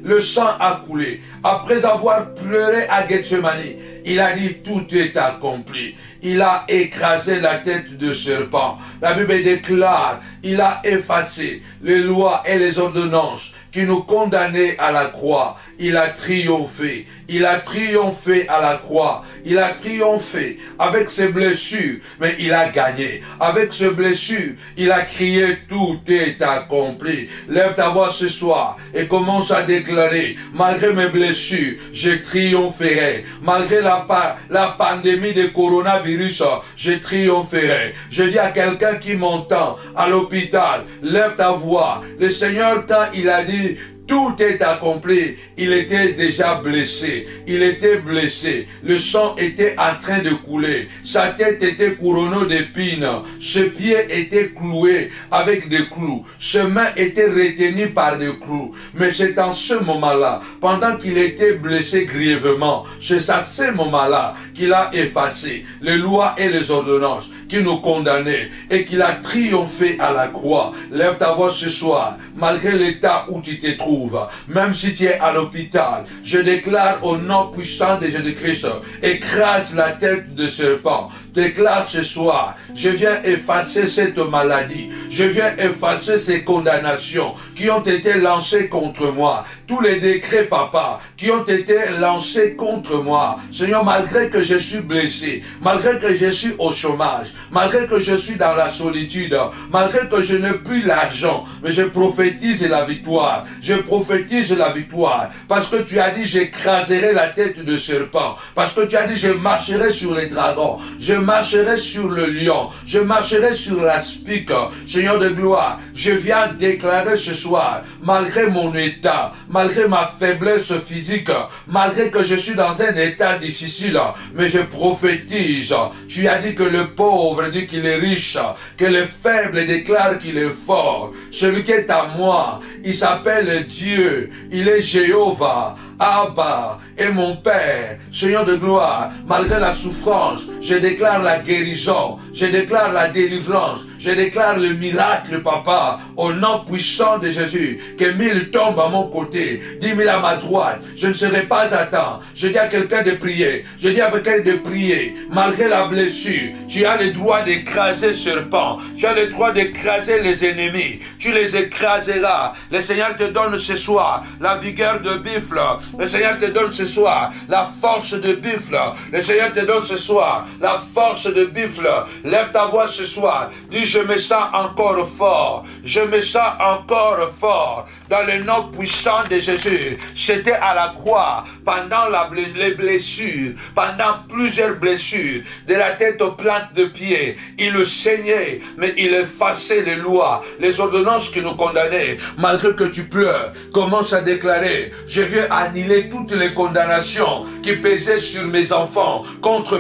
le sang a coulé, après avoir pleuré à Gethsemane, il a dit tout est accompli. Il a écrasé la tête de serpent. La Bible déclare, il a effacé les lois et les ordonnances qui nous condamnaient à la croix. Il a triomphé. Il a triomphé à la croix. Il a triomphé avec ses blessures, mais il a gagné. Avec ses blessures, il a crié, tout est accompli. Lève ta voix ce soir et commence à déclarer, malgré mes blessures, je triompherai. Malgré la pandémie de coronavirus, je triompherai. Je dis à quelqu'un qui m'entend à l'hôpital, lève ta voix. Le Seigneur, quand il a dit, tout est accompli, il était déjà blessé. Il était blessé. Le sang était en train de couler. Sa tête était couronnée d'épines. Ses pieds étaient cloués avec des clous. Ses mains étaient retenues par des clous. Mais c'est en ce moment-là, pendant qu'il était blessé grièvement, c'est à ce moment-là qu'il a effacé les lois et les ordonnances qui nous condamnaient et qu'il a triomphé à la croix. Lève ta voix ce soir, malgré l'état où tu te trouves, même si tu es à l'hôpital, je déclare au nom puissant de Jésus-Christ, écrase la tête de serpent. Déclare ce soir, je viens effacer cette maladie, je viens effacer ces condamnations qui ont été lancées contre moi, tous les décrets, papa, qui ont été lancés contre moi. Seigneur, malgré que je suis blessé, malgré que je suis au chômage, malgré que je suis dans la solitude, malgré que je n'ai plus l'argent, mais je prophétise la victoire, je prophétise la victoire, parce que tu as dit, j'écraserai la tête de serpent, parce que tu as dit, je marcherai sur les dragons, je marcherai sur le lion, je marcherai sur la spique. Seigneur de gloire, je viens déclarer ce soir, malgré mon état, malgré ma faiblesse physique, malgré que je suis dans un état difficile, mais je prophétise. Tu as dit que le pauvre dit qu'il est riche, que le faible déclare qu'il est fort. Celui qui est à moi, il s'appelle Dieu, il est Jéhovah, Abba et mon Père. Seigneur de gloire, malgré la souffrance, je déclare la guérison, je déclare la délivrance, je déclare le miracle, papa, au nom puissant de Jésus, que 1000 tombent à mon côté, 10 000 à ma droite, je ne serai pas à temps. Je dis à quelqu'un de prier, je dis à quelqu'un de prier, malgré la blessure, tu as le droit d'écraser serpent, tu as le droit d'écraser les ennemis, tu les écraseras. Le Seigneur te donne ce soir la vigueur de buffle, le Seigneur te donne ce soir la force de buffle, le Seigneur te donne ce soir la force de buffle. Lève ta voix ce soir, dis je me sens encore fort, je me sens encore fort dans le nom puissant de Jésus. C'était à la croix, pendant les blessures, pendant plusieurs blessures, de la tête aux plantes de pied, il le saignait, mais il effaçait les lois, les ordonnances qui nous condamnaient. Malgré que tu pleures, commence à déclarer, je viens annuler toutes les condamnations qui pesaient sur mes enfants, contre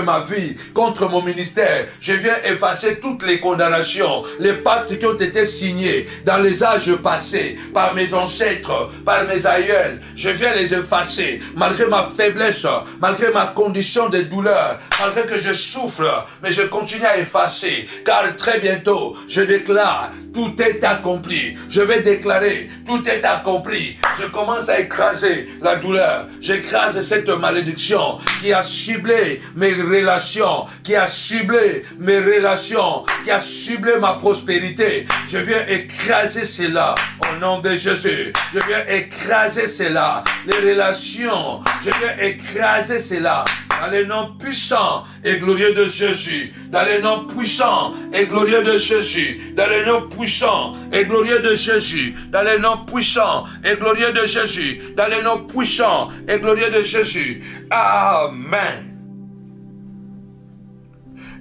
ma vie, contre mon ministère. Je viens effacer toutes les condamnations, les pactes qui ont été signés dans les âges passés, par mes ancêtres, par mes aïeuls. Je viens les effacer, malgré ma faiblesse, malgré ma condition de douleur, malgré que je souffre, mais je continue à effacer, car très bientôt, je déclare, tout est accompli. Je vais déclarer, tout est accompli. Je commence à écraser la douleur. J'écrase cette malédiction qui a ciblé mes relations, qui a ciblé mes relations, qui a ciblé ma prospérité. Je viens écraser cela au nom de Jésus. Je viens écraser cela, les relations. Je viens écraser cela dans le nom puissant et glorieux de Jésus. Dans le nom puissant et glorieux de Jésus. Dans le nom puissant et glorieux de Jésus. Dans le nom puissant et glorieux de Jésus. Dans le nom puissant et glorieux de Jésus. Amen.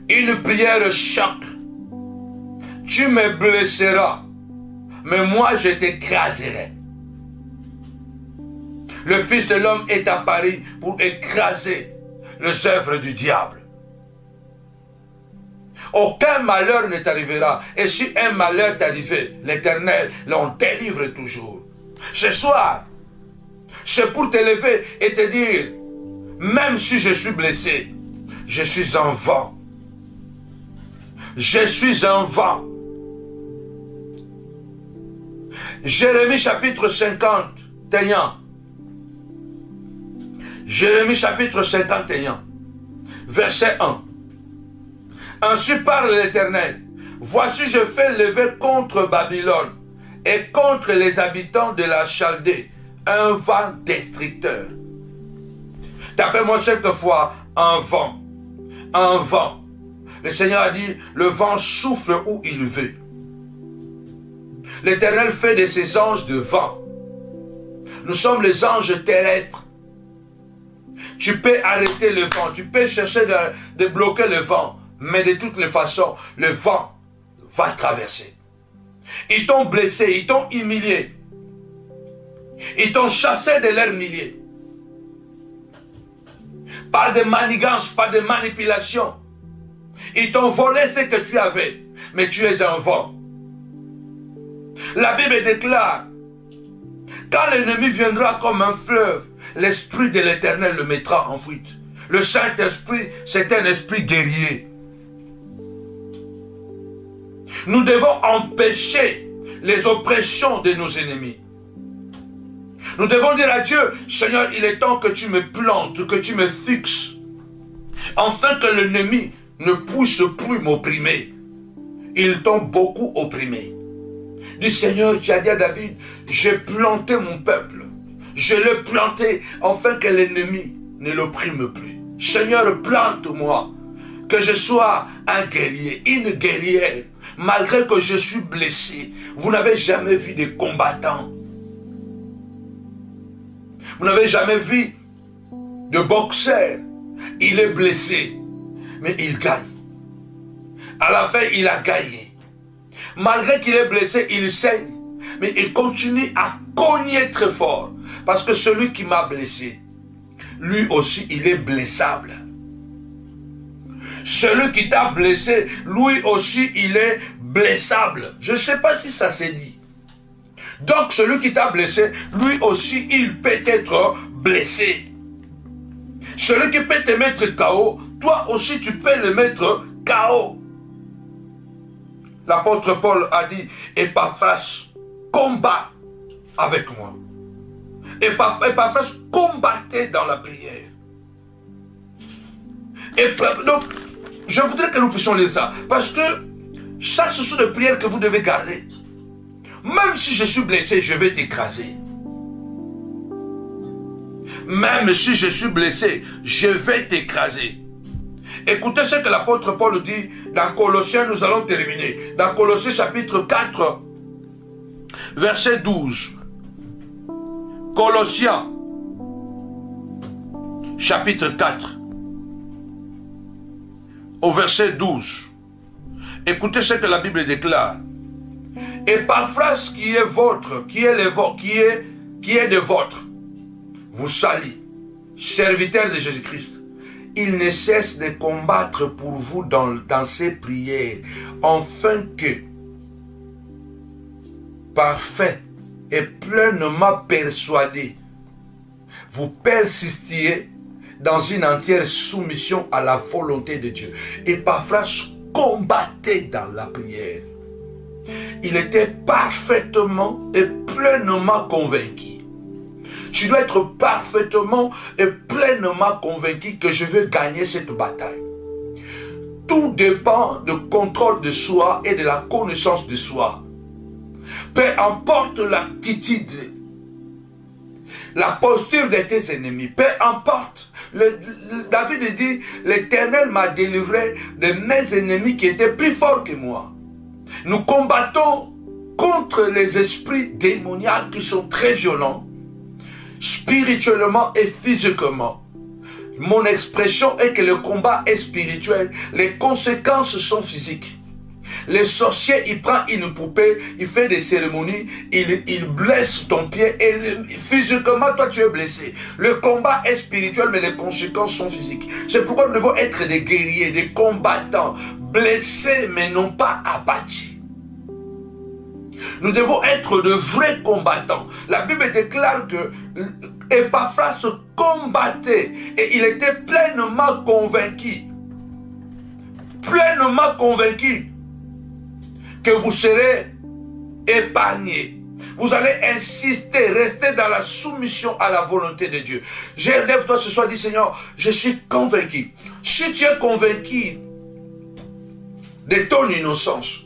Une prière choc. Tu me blesseras, mais moi je t'écraserai. Le Fils de l'homme est apparu pour écraser les œuvres du diable. Aucun malheur ne t'arrivera. Et si un malheur t'arrive, l'Éternel l'en délivre toujours. Ce soir, c'est pour te lever et te dire, même si je suis blessé, je suis un vent. Je suis un vent. Jérémie chapitre 51. Jérémie chapitre 51, verset 1. Ainsi parle l'Éternel. Voici je fais lever contre Babylone et contre les habitants de la Chaldée un vent destructeur. Tapez-moi cette fois un vent. Un vent. Le Seigneur a dit, le vent souffle où il veut. L'Éternel fait de ses anges de vent. Nous sommes les anges terrestres. Tu peux arrêter le vent, tu peux chercher de bloquer le vent, mais de toutes les façons, le vent va traverser. Ils t'ont blessé, ils t'ont humilié. Ils t'ont chassé de leur milliers. Par des manigances, par des manipulations. Ils t'ont volé ce que tu avais, mais tu es un vent. La Bible déclare, quand l'ennemi viendra comme un fleuve, l'Esprit de l'Éternel le mettra en fuite. Le Saint-Esprit, c'est un esprit guerrier. Nous devons empêcher les oppressions de nos ennemis. Nous devons dire à Dieu, Seigneur, il est temps que tu me plantes, que tu me fixes, afin que l'ennemi ne puisse plus m'opprimer. Ils t'ont beaucoup opprimé. Dis, Seigneur, tu as dit à David, j'ai planté mon peuple. Je l'ai planté afin que l'ennemi ne l'opprime plus. Seigneur, plante-moi, que je sois un guerrier, une guerrière, malgré que je suis blessé. Vous n'avez jamais vu des combattants. Vous n'avez jamais vu de boxeur. Il est blessé, mais il gagne. À la fin, il a gagné. Malgré qu'il est blessé, il saigne, mais il continue à cogner très fort. Parce que celui qui m'a blessé, lui aussi, il est blessable. Celui qui t'a blessé, lui aussi, il est blessable. Je ne sais pas si ça s'est dit. Donc, celui qui t'a blessé, lui aussi, il peut être blessé. Celui qui peut te mettre KO, toi aussi, tu peux le mettre KO. L'apôtre Paul a dit, Epaphras, combat avec moi. Epaphras combattait dans la prière. Et donc, je voudrais que nous puissions lire ça. Parce que ça, ce sont des prières que vous devez garder. Même si je suis blessé, je vais t'écraser. Même si je suis blessé, je vais t'écraser. Écoutez ce que l'apôtre Paul dit dans Colossiens, nous allons terminer. Dans Colossiens chapitre 4, verset 12. Colossiens, chapitre 4, au verset 12. Écoutez ce que la Bible déclare. Epaphras qui est votre, qui est de votre, vous salue, serviteur de Jésus-Christ. Il ne cesse de combattre pour vous dans ses prières, afin que, parfait et pleinement persuadé, vous persistiez dans une entière soumission à la volonté de Dieu. Epaphras combattait dans la prière. Il était parfaitement et pleinement convaincu. Tu dois être parfaitement et pleinement convaincu que je veux gagner cette bataille. Tout dépend du contrôle de soi et de la connaissance de soi. Peu importe l'attitude, la posture de tes ennemis, peu importe. David dit, l'Éternel m'a délivré de mes ennemis qui étaient plus forts que moi. Nous combattons contre les esprits démoniaques qui sont très violents, spirituellement et physiquement. Mon expression est que le combat est spirituel, les conséquences sont physiques. Les sorciers, il prend une poupée, il fait des cérémonies, il blesse ton pied et physiquement, toi, tu es blessé. Le combat est spirituel, mais les conséquences sont physiques. C'est pourquoi nous devons être des guerriers, des combattants, blessés, mais non pas abattus. Nous devons être de vrais combattants. La Bible déclare que Épaphras se combattait et il était pleinement convaincu que vous serez épargnés. Vous allez insister, rester dans la soumission à la volonté de Dieu. Lève-toi ce soir, dis Seigneur, je suis convaincu. Si tu es convaincu de ton innocence,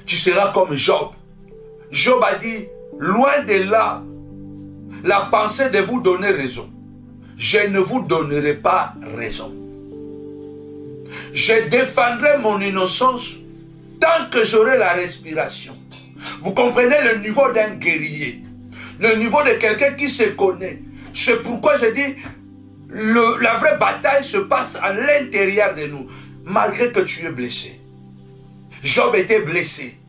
tu seras comme Job. Job a dit, loin de là, la pensée de vous donner raison. Je ne vous donnerai pas raison. Je défendrai mon innocence tant que j'aurai la respiration. Vous comprenez le niveau d'un guerrier, le niveau de quelqu'un qui se connaît. C'est pourquoi je dis, la vraie bataille se passe à l'intérieur de nous, malgré que tu es blessé. Job était blessé.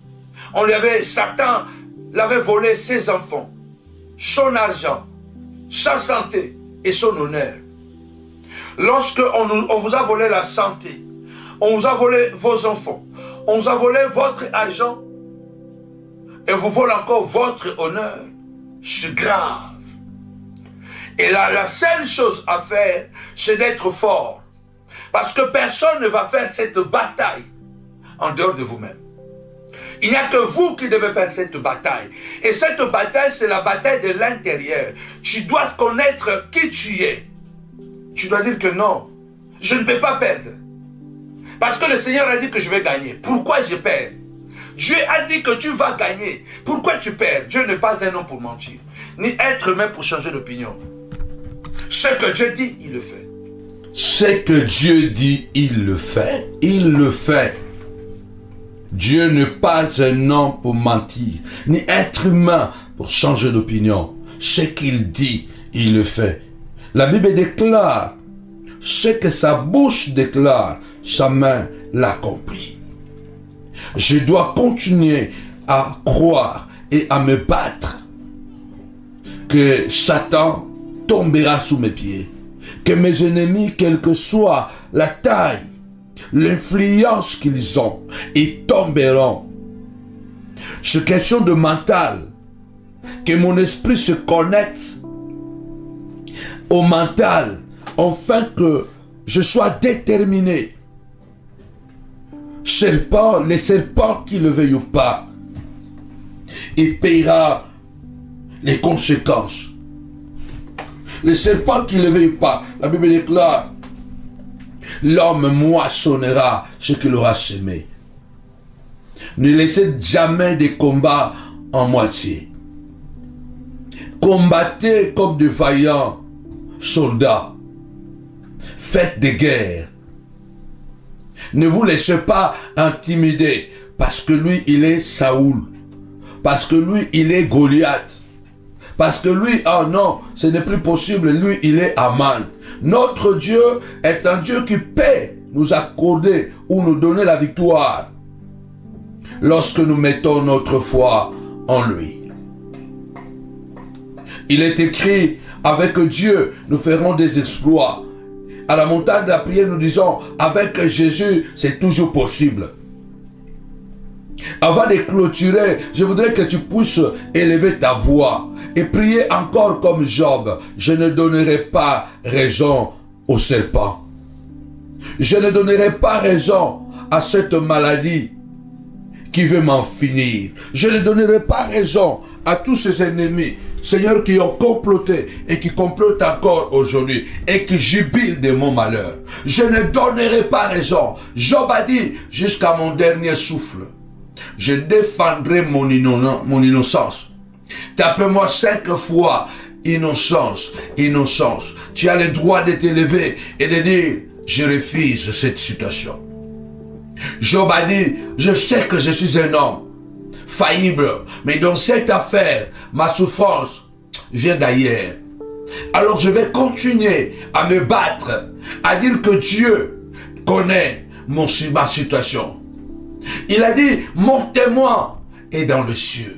Satan l'avait volé ses enfants, son argent, sa santé et son honneur. Lorsque on vous a volé la santé, on vous a volé vos enfants, on vous a volé votre argent et vous vole encore votre honneur, c'est grave. Et là, la seule chose à faire, c'est d'être fort. Parce que personne ne va faire cette bataille en dehors de vous-même. Il n'y a que vous qui devez faire cette bataille. Et cette bataille, c'est la bataille de l'intérieur. Tu dois connaître qui tu es. Tu dois dire que non, je ne peux pas perdre. Parce que le Seigneur a dit que je vais gagner. Pourquoi je perds? Dieu a dit que tu vas gagner. Pourquoi tu perds? Dieu n'est pas un homme pour mentir, ni être humain pour changer d'opinion. Ce que Dieu dit, il le fait. Ce que Dieu dit, il le fait. Il le fait. Dieu n'est pas un homme pour mentir, ni être humain pour changer d'opinion. Ce qu'il dit, il le fait. La Bible déclare, ce que sa bouche déclare, sa main l'accomplit. Je dois continuer à croire et à me battre que Satan tombera sous mes pieds, que mes ennemis, quelle que soit la taille, l'influence qu'ils ont, ils tomberont. C'est question de mental, que mon esprit se connecte au mental, afin que je sois déterminé. Les serpents qui le veuillent ou pas, il paiera les conséquences. Les serpents qui ne le veuillent pas, la Bible déclare, l'homme moissonnera ce qu'il aura semé. Ne laissez jamais des combats en moitié. Combattez comme de vaillants soldats. Faites des guerres. Ne vous laissez pas intimider parce que lui, il est Saoul. Parce que lui, il est Goliath. Parce que lui, oh non, ce n'est plus possible, lui, il est Aman. Notre Dieu est un Dieu qui peut nous accorder ou nous donner la victoire lorsque nous mettons notre foi en lui. Il est écrit, avec Dieu, nous ferons des exploits. À la montagne de la prière, nous disons, avec Jésus, c'est toujours possible. Avant de clôturer, je voudrais que tu puisses élever ta voix et prier encore comme Job. Je ne donnerai pas raison au serpent. Je ne donnerai pas raison à cette maladie qui veut m'en finir. Je ne donnerai pas raison à tous ces ennemis, Seigneur, qui ont comploté et qui complotent encore aujourd'hui et qui jubilent de mon malheur. Je ne donnerai pas raison. Job a dit, jusqu'à mon dernier souffle, je défendrai mon innocence. Tapez-moi 5 fois, innocence, innocence. Tu as le droit de t'élever et de dire, je refuse cette situation. Job a dit, je sais que je suis un homme faillible, mais dans cette affaire, ma souffrance vient d'ailleurs. Alors je vais continuer à me battre, à dire que Dieu connaît ma situation. Il a dit, mon témoin est dans le ciel.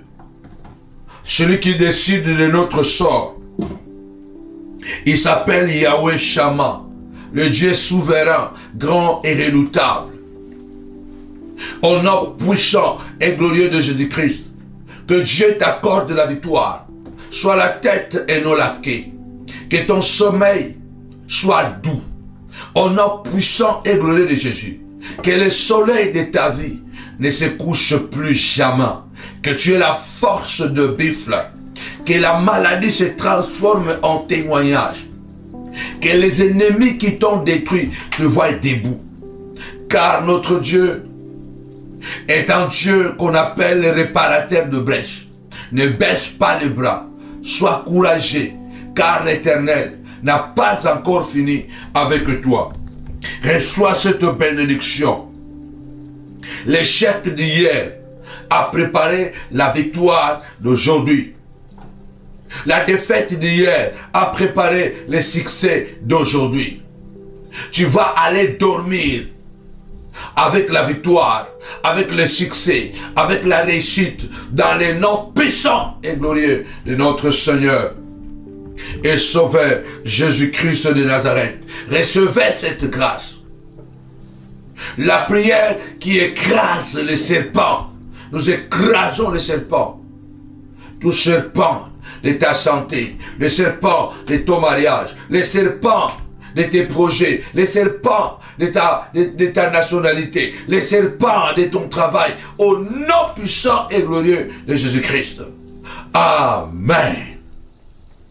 Celui qui décide de notre sort. Il s'appelle Yahweh Shammah, le Dieu souverain, grand et redoutable. Au nom puissant et glorieux de Jésus-Christ, que Dieu t'accorde la victoire. Sois la tête et non la queue. Que ton sommeil soit doux. Au nom puissant et glorieux de Jésus, que le soleil de ta vie ne se couche plus jamais. Que tu aies la force de buffle. Que la maladie se transforme en témoignage. Que les ennemis qui t'ont détruit te voient debout. Car notre Dieu est un Dieu qu'on appelle le réparateur de brèches. Ne baisse pas les bras. Sois courageux, car l'Éternel n'a pas encore fini avec toi. Reçois cette bénédiction. L'échec d'hier a préparé la victoire d'aujourd'hui. La défaite d'hier a préparé le succès d'aujourd'hui. Tu vas aller dormir avec la victoire, avec le succès, avec la réussite, dans les noms puissants et glorieux de notre Seigneur et Sauveur Jésus-Christ de Nazareth. Recevez cette grâce. La prière qui écrase les serpents. Nous écrasons les serpents. Tout serpent de ta santé, les serpents de ton mariage, les serpents de tes projets, les serpents de ta nationalité, les serpents de ton travail, au nom puissant et glorieux de Jésus-Christ. Amen.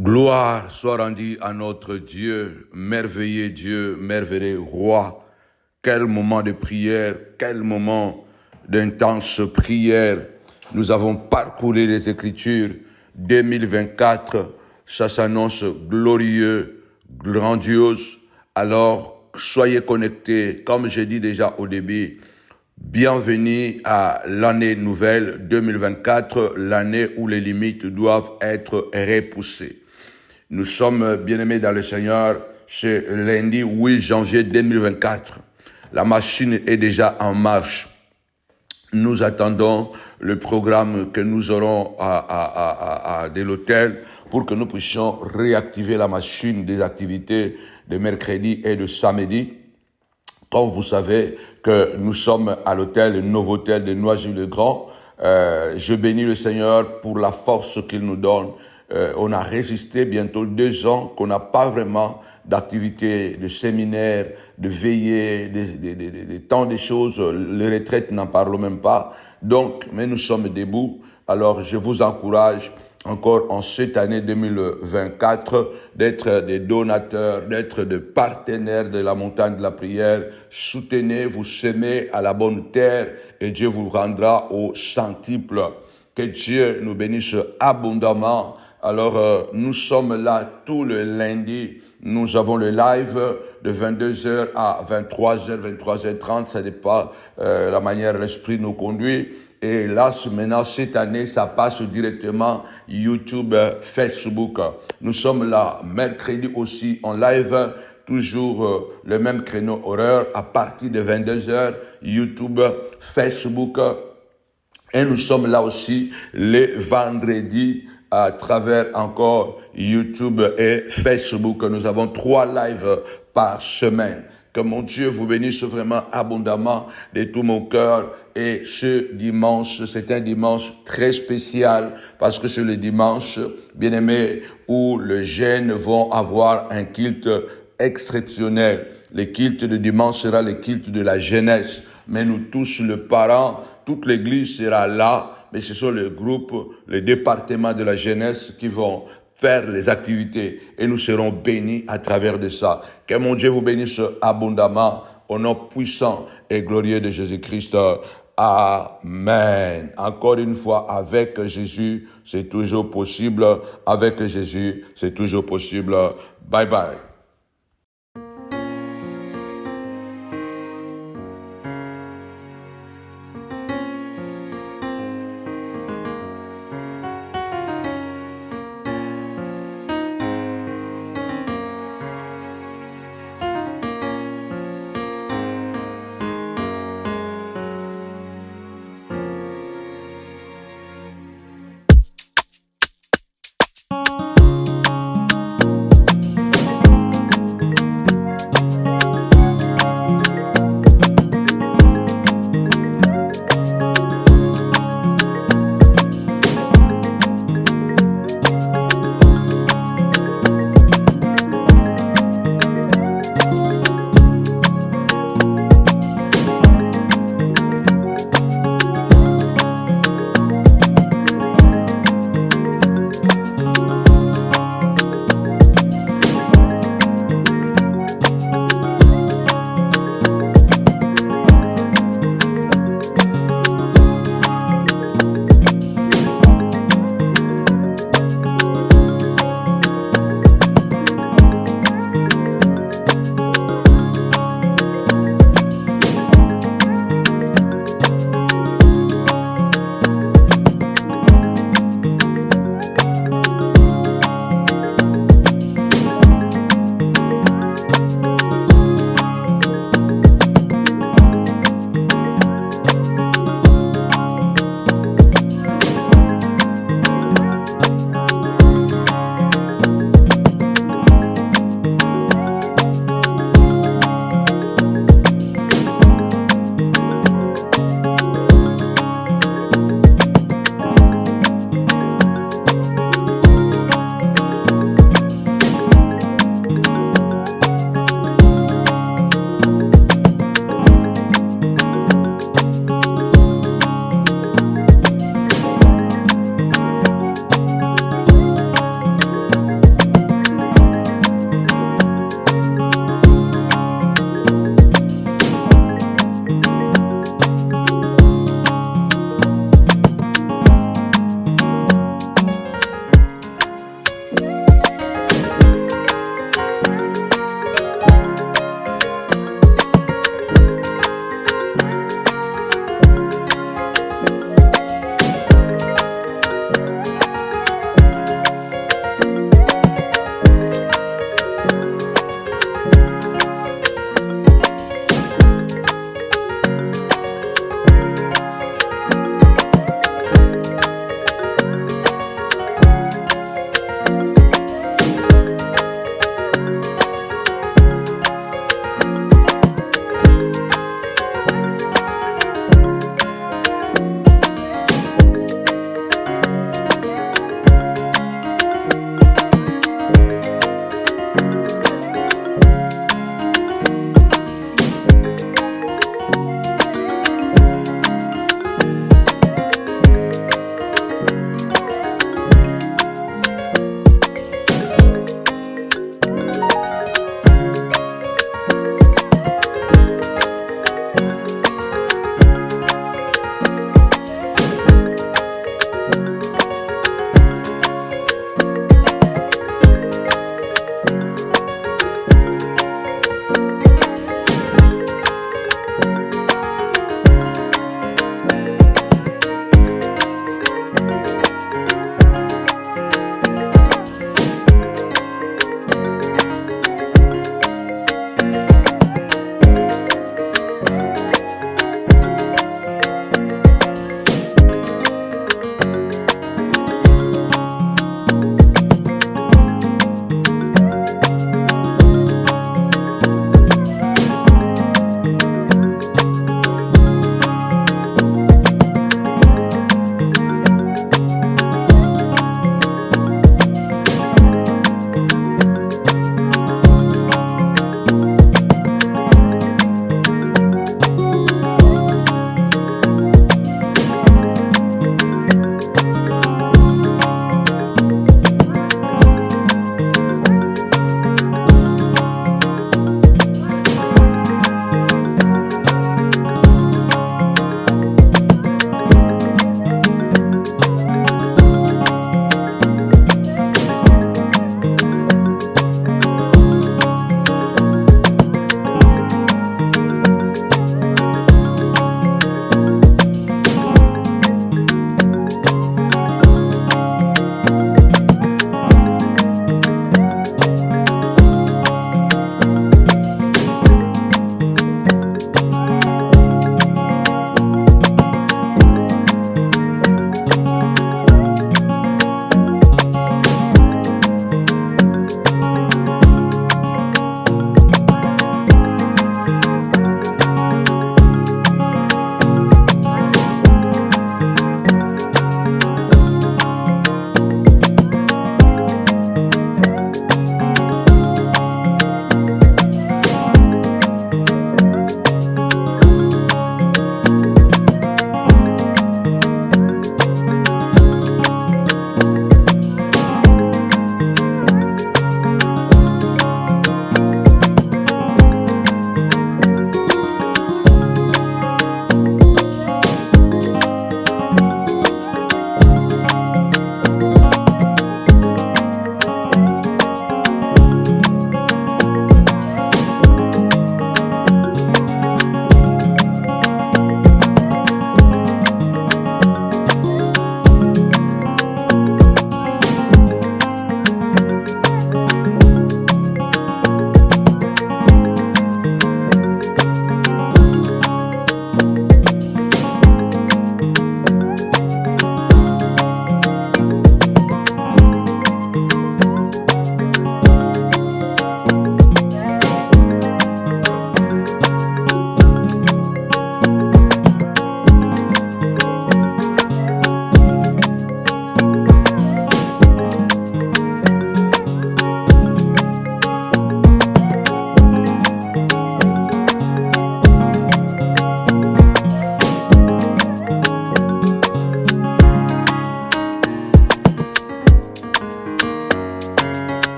Gloire soit rendue à notre Dieu, merveilleux roi. Quel moment de prière, quel moment d'intense prière. Nous avons parcouru les Écritures. 2024, ça s'annonce glorieux, grandiose. Alors, soyez connectés. Comme j'ai dit déjà au début, bienvenue à l'année nouvelle 2024, l'année où les limites doivent être repoussées. Nous sommes bien-aimés dans le Seigneur. C'est lundi 8 janvier 2024. La machine est déjà en marche. Nous attendons le programme que nous aurons de l'hôtel pour que nous puissions réactiver la machine des activités de mercredi et de samedi. Comme vous savez que nous sommes à l'hôtel, le Novotel de Noisy-le-Grand. Je bénis le Seigneur pour la force qu'il nous donne. On a résisté bientôt 2 ans qu'on n'a pas vraiment d'activités, de séminaires, de veillées, de tant de choses. Les retraites, n'en parlons même pas. Donc, mais nous sommes debout. Alors, je vous encourage encore en cette année 2024 d'être des donateurs, d'être des partenaires de la montagne de la prière. Soutenez, vous semez à la bonne terre et Dieu vous rendra au centuple. Que Dieu nous bénisse abondamment. Alors, nous sommes là tout le lundi. Nous avons le live de 22h à 23h, 23h30. Ça dépend la manière dont l'Esprit nous conduit. Et là, maintenant, cette année, ça passe directement YouTube, Facebook. Nous sommes là mercredi aussi en live. Toujours le même créneau horaire à partir de 22h. YouTube, Facebook. Et nous sommes là aussi les vendredis à travers encore YouTube et Facebook. Nous avons 3 lives par semaine. Que mon Dieu vous bénisse vraiment abondamment de tout mon cœur. Et ce dimanche, c'est un dimanche très spécial parce que c'est le dimanche, bien aimé, où les jeunes vont avoir un culte exceptionnel. Le culte de dimanche sera le culte de la jeunesse. Mais nous tous, les parents, toute l'église sera là. Mais ce sont les groupes, les départements de la jeunesse qui vont faire les activités et nous serons bénis à travers de ça. Que mon Dieu vous bénisse abondamment au nom puissant et glorieux de Jésus-Christ. Amen. Encore une fois, avec Jésus, c'est toujours possible. Avec Jésus, c'est toujours possible. Bye bye.